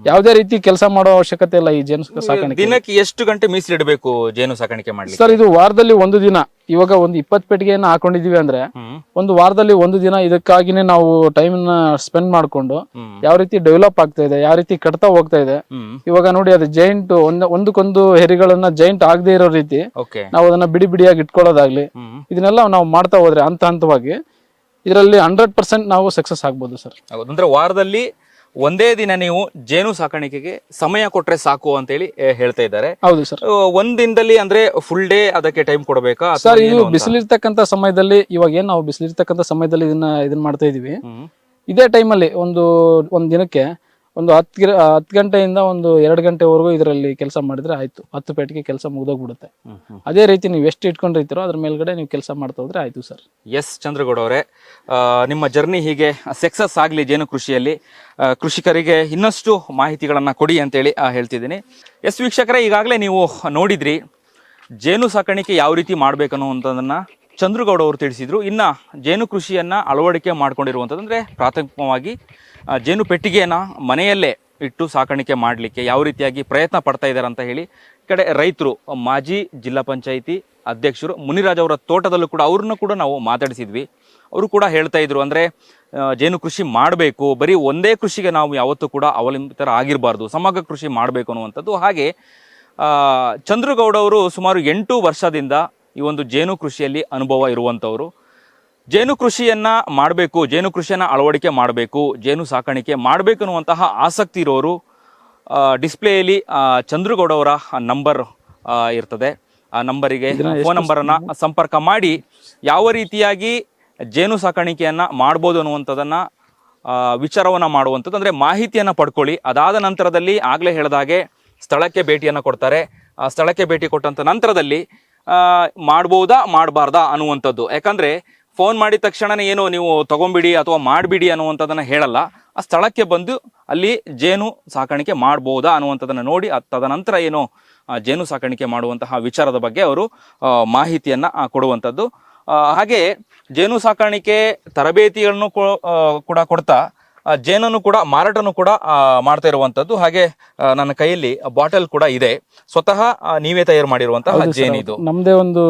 ಯಾವುದೇ ರೀತಿ ಕೆಲಸ ಮಾಡೋ ಅವಶ್ಯಕತೆ ಇಲ್ಲ ಈ ಜೇನು ಸಾಕಾಣಿಕೆ. ದಿನಕ್ಕೆ ಎಷ್ಟು ಗಂಟೆ ಮೀಸಲಿಡಬೇಕು ಜೇನು ಸಾಕಾಣಿಕೆ ಮಾಡ್ಲಿಕ್ಕೆ? ಸರ್ ಇದು ವಾರದಲ್ಲಿ ಒಂದು ದಿನ, ಇವಾಗ ಒಂದು 20 ಪೆಟ್ಟಿಗೆಯನ್ನ ಹಾಕೊಂಡಿದೀವಿ ಅಂದ್ರೆ ಒಂದು ವಾರದಲ್ಲಿ ಒಂದು ದಿನ ಇದಕ್ಕಾಗಿನೇ ನಾವು ಟೈಮ್ ನ ಸ್ಪೆಂಡ್ ಮಾಡ್ಕೊಂಡು ಯಾವ ರೀತಿ ಡೆವಲಪ್ ಆಗ್ತಾ ಇದೆ, ಯಾವ ರೀತಿ ಕಟ್ತಾ ಹೋಗ್ತಾ ಇದೆ. ಇವಾಗ ನೋಡಿ ಅದು ಜೈಂಟ್ ಒಂದಕ್ಕೊಂದು ಹೆರಿಗಳನ್ನ ಜೈಂಟ್ ಆಗದೆ ಇರೋ ರೀತಿ ನಾವು ಅದನ್ನ ಬಿಡಿ ಬಿಡಿಯಾಗಿ ಇಟ್ಕೊಳ್ಳೋದಾಗ್ಲಿ, ಇದನ್ನೆಲ್ಲ ನಾವು ಮಾಡ್ತಾ ಹೋದ್ರೆ ಹಂತ ಹಂತವಾಗಿ ಇದರಲ್ಲಿ 100% ನಾವು ಸಕ್ಸಸ್ ಆಗ್ಬೋದು ಸರ್. ಅಂದ್ರೆ ವಾರದಲ್ಲಿ ಒಂದೇ ದಿನ ನೀವು ಜೇನು ಸಾಕಾಣಿಕೆಗೆ ಸಮಯ ಕೊಟ್ರೆ ಸಾಕು ಅಂತ ಹೇಳಿ ಹೇಳ್ತಾ ಇದ್ದಾರೆ. ಹೌದು ಸರ್. ಒಂದ್ ದಿನದಲ್ಲಿ ಅಂದ್ರೆ ಫುಲ್ ಡೇ ಅದಕ್ಕೆ ಟೈಮ್ ಕೊಡಬೇಕಾ ಸರ್? ಇದು ಬಿಸಿಲಿರ್ತಕ್ಕಂಥ ಸಮಯದಲ್ಲಿ, ಇವಾಗ ಏನ್ ನಾವು ಬಿಸಿಲಿರ್ತಕ್ಕಂಥ ಸಮಯದಲ್ಲಿ ಇದನ್ನ ಮಾಡ್ತಾ ಇದೀವಿ, ಇದೇ ಟೈಮಲ್ಲಿ ಒಂದ್ ದಿನಕ್ಕೆ ಒಂದು 10 ಗಂಟೆಯಿಂದ ಒಂದು 2 ಗಂಟೆವರೆಗೂ ಇದರಲ್ಲಿ ಕೆಲಸ ಮಾಡಿದ್ರೆ ಆಯ್ತು, 10 ಪೆಟ್ಟಿಗೆ ಕೆಲಸ ಮುಗ್ದೋಗ್ಬಿಡುತ್ತೆ. ಅದೇ ರೀತಿ ನೀವು ಎಷ್ಟು ಇಟ್ಕೊಂಡಿರ್ತೀರೋ ಅದ್ರ ಮೇಲ್ಗಡೆ ನೀವು ಕೆಲಸ ಮಾಡ್ತಾ ಹೋದ್ರೆ ಆಯ್ತು ಸರ್. ಎಸ್ ಚಂದ್ರಗೌಡ ಅವರೇ, ನಿಮ್ಮ ಜರ್ನಿ ಹೀಗೆ ಸಕ್ಸಸ್ ಆಗಲಿ ಜೇನು ಕೃಷಿಯಲ್ಲಿ, ಕೃಷಿಕರಿಗೆ ಇನ್ನಷ್ಟು ಮಾಹಿತಿಗಳನ್ನು ಕೊಡಿ ಅಂತೇಳಿ ಹೇಳ್ತಿದ್ದೀನಿ. ಎಸ್ ವೀಕ್ಷಕರೇ, ಈಗಾಗಲೇ ನೀವು ನೋಡಿದ್ರಿ ಜೇನು ಸಾಕಾಣಿಕೆ ಯಾವ ರೀತಿ ಮಾಡಬೇಕನ್ನುವಂಥದ್ದನ್ನು ಚಂದ್ರಗೌಡ ಅವರು ತಿಳಿಸಿದ್ರು. ಇನ್ನು ಜೇನು ಕೃಷಿಯನ್ನು ಅಳವಡಿಕೆ ಮಾಡ್ಕೊಂಡಿರುವಂಥದ್ದು ಅಂದರೆ ಪ್ರಾಥಮಿಕವಾಗಿ ಜೇನು ಪೆಟ್ಟಿಗೆಯನ್ನು ಮನೆಯಲ್ಲೇ ಇಟ್ಟು ಸಾಕಾಣಿಕೆ ಮಾಡಲಿಕ್ಕೆ ಯಾವ ರೀತಿಯಾಗಿ ಪ್ರಯತ್ನ ಪಡ್ತಾ ಇದ್ದಾರೆ ಅಂತ ಹೇಳಿ ಈ ಕಡೆ ರೈತರು, ಮಾಜಿ ಜಿಲ್ಲಾ ಪಂಚಾಯಿತಿ ಅಧ್ಯಕ್ಷರು ಮುನಿರಾಜ್ ಅವರ ತೋಟದಲ್ಲೂ ಕೂಡ ಅವ್ರನ್ನ ಕೂಡ ನಾವು ಮಾತಾಡಿಸಿದ್ವಿ. ಅವರು ಕೂಡ ಹೇಳ್ತಾ ಇದ್ರು, ಅಂದರೆ ಜೇನು ಕೃಷಿ ಮಾಡಬೇಕು, ಬರೀ ಒಂದೇ ಕೃಷಿಗೆ ನಾವು ಯಾವತ್ತೂ ಕೂಡ ಅವಲಂಬಿತರಾಗಿರಬಾರ್ದು, ಸಮಗ್ರ ಕೃಷಿ ಮಾಡಬೇಕು ಅನ್ನುವಂಥದ್ದು. ಹಾಗೆ ಚಂದ್ರಗೌಡ ಅವರು ಸುಮಾರು 8 ವರ್ಷದಿಂದ ಈ ಒಂದು ಜೇನು ಕೃಷಿಯಲ್ಲಿ ಅನುಭವ ಇರುವಂಥವರು. ಜೇನು ಕೃಷಿಯನ್ನು ಮಾಡಬೇಕು, ಜೇನು ಕೃಷಿಯನ್ನು ಅಳವಡಿಕೆ ಮಾಡಬೇಕು, ಜೇನು ಸಾಕಾಣಿಕೆ ಮಾಡಬೇಕು ಅನ್ನುವಂತಹ ಆಸಕ್ತಿ ಇರೋರು ಡಿಸ್ಪ್ಲೇಯಲ್ಲಿ ಚಂದ್ರಗೌಡ ಅವರ ನಂಬರ್ ಇರ್ತದೆ. ಆ ನಂಬರಿಗೆ ಫೋನ್ ನಂಬರನ್ನು ಸಂಪರ್ಕ ಮಾಡಿ ಯಾವ ರೀತಿಯಾಗಿ ಜೇನು ಸಾಕಾಣಿಕೆಯನ್ನು ಮಾಡ್ಬೋದು ಅನ್ನುವಂಥದ್ದನ್ನು ವಿಚಾರವನ್ನು ಮಾಡುವಂಥದ್ದು, ಅಂದರೆ ಮಾಹಿತಿಯನ್ನು ಪಡ್ಕೊಳ್ಳಿ. ಅದಾದ ನಂತರದಲ್ಲಿ ಆಗಲೇ ಹೇಳಿದ ಹಾಗೆ ಸ್ಥಳಕ್ಕೆ ಭೇಟಿಯನ್ನು ಕೊಡ್ತಾರೆ. ಆ ಸ್ಥಳಕ್ಕೆ ಭೇಟಿ ಕೊಟ್ಟಂಥ ನಂತರದಲ್ಲಿ ಮಾಡ್ಬೋದಾ ಮಾಡಬಾರ್ದಾ ಅನ್ನುವಂಥದ್ದು. ಯಾಕಂದರೆ ಫೋನ್ ಮಾಡಿದ ತಕ್ಷಣನೇ ಏನೋ ನೀವು ತಗೊಂಬಿಡಿ ಅಥವಾ ಮಾಡಿಬಿಡಿ ಅನ್ನುವಂಥದ್ದನ್ನು ಹೇಳಲ್ಲ. ಆ ಸ್ಥಳಕ್ಕೆ ಬಂದು ಅಲ್ಲಿ ಜೇನು ಸಾಕಾಣಿಕೆ ಮಾಡ್ಬೋದಾ ಅನ್ನುವಂಥದ್ದನ್ನು ನೋಡಿ ತದನಂತರ ಏನೋ ಜೇನು ಸಾಕಾಣಿಕೆ ಮಾಡುವಂತಹ ವಿಚಾರದ ಬಗ್ಗೆ ಅವರು ಮಾಹಿತಿಯನ್ನು ಕೊಡುವಂಥದ್ದು. ಹಾಗೆ ಜೇನು ಸಾಕಾಣಿಕೆ ತರಬೇತಿಗಳನ್ನು ಕೂಡ ಕೊಡ್ತಾ ಜೇನನ್ನು ಕೂಡ ಮಾರಾಟನೂ ಕೂಡ ಮಾಡ್ತಾ ಇರುವಂಥದ್ದು. ಹಾಗೆ ನನ್ನ ಕೈಯಲ್ಲಿ ಬಾಟಲ್ ಕೂಡ ಇದೆ, ಸ್ವತಃ ನೀವೇ ತಯಾರು ಮಾಡಿರುವಂತಹ ಜೇನಿದು. ನಮ್ದೇ ಒಂದು,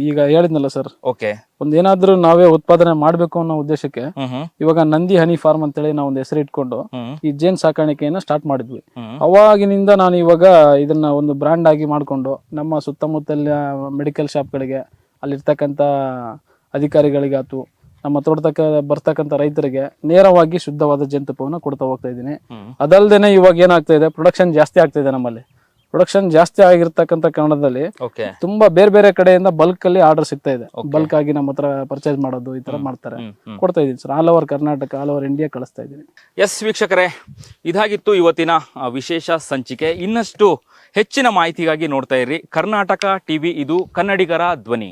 ಈಗ ಹೇಳಿದ್ನಲ್ಲ ಸರ್, ಓಕೆ, ಒಂದೇನಾದ್ರೂ ನಾವೇ ಉತ್ಪಾದನೆ ಮಾಡ್ಬೇಕು ಅನ್ನೋ ಉದ್ದೇಶಕ್ಕೆ ಇವಾಗ ನಂದಿ ಹನಿ ಫಾರ್ಮ್ ಅಂತೇಳಿ ನಾವು ಒಂದು ಹೆಸರು ಇಟ್ಕೊಂಡು ಈ ಜೇನ್ ಸಾಕಾಣಿಕೆಯನ್ನ ಸ್ಟಾರ್ಟ್ ಮಾಡಿದ್ವಿ. ಅವಾಗಿನಿಂದ ನಾನು ಇವಾಗ ಇದನ್ನ ಒಂದು ಬ್ರ್ಯಾಂಡ್ ಆಗಿ ಮಾಡ್ಕೊಂಡು ನಮ್ಮ ಸುತ್ತಮುತ್ತಲ ಮೆಡಿಕಲ್ ಶಾಪ್ಗಳಿಗೆ, ಅಲ್ಲಿರ್ತಕ್ಕಂಥ ಅಧಿಕಾರಿಗಳಿಗೆ ಆಯ್ತು, ನಮ್ಮ ತೋಟದಕ್ಕೆ ಬರ್ತಕ್ಕಂಥ ರೈತರಿಗೆ ನೇರವಾಗಿ ಶುದ್ಧವಾದ ಜೇನುತುಪ್ಪವನ್ನು ಕೊಡ್ತಾ ಹೋಗ್ತಾ ಇದ್ದೀನಿ. ಅದಲ್ದೇನೆ ಇವಾಗ ಏನಾಗ್ತಾ ಇದೆ, ಪ್ರೊಡಕ್ಷನ್ ಜಾಸ್ತಿ ಆಗ್ತಾ ಇದೆ. ನಮ್ಮಲ್ಲಿ ಪ್ರೊಡಕ್ಷನ್ ಜಾಸ್ತಿ ಆಗಿರ್ತಕ್ಕಂಥ ಕಾರಣದಲ್ಲಿ ತುಂಬಾ ಬೇರೆ ಬೇರೆ ಕಡೆಯಿಂದ ಬಲ್ಕ್ ಅಲ್ಲಿ ಆರ್ಡರ್ ಸಿಗ್ತಾ ಇದೆ. ಬಲ್ಕ್ ಆಗಿ ನಮ್ಮ ಹತ್ರ ಪರ್ಚೇಸ್ ಮಾಡೋದು ಈ ತರ ಮಾಡ್ತಾರೆ, ಕೊಡ್ತಾ ಇದೀನಿ sir. All over Karnataka, all over India ಕಳಿಸ್ತಾ ಇದ್ದೀನಿ. ಎಸ್ ವೀಕ್ಷಕರೇ, ಇದಾಗಿತ್ತು ಇವತ್ತಿನ ವಿಶೇಷ ಸಂಚಿಕೆ. ಇನ್ನಷ್ಟು ಹೆಚ್ಚಿನ ಮಾಹಿತಿಗಾಗಿ ನೋಡ್ತಾ ಇರಿ ಕರ್ನಾಟಕ ಟಿವಿ, ಇದು ಕನ್ನಡಿಗರ ಧ್ವನಿ.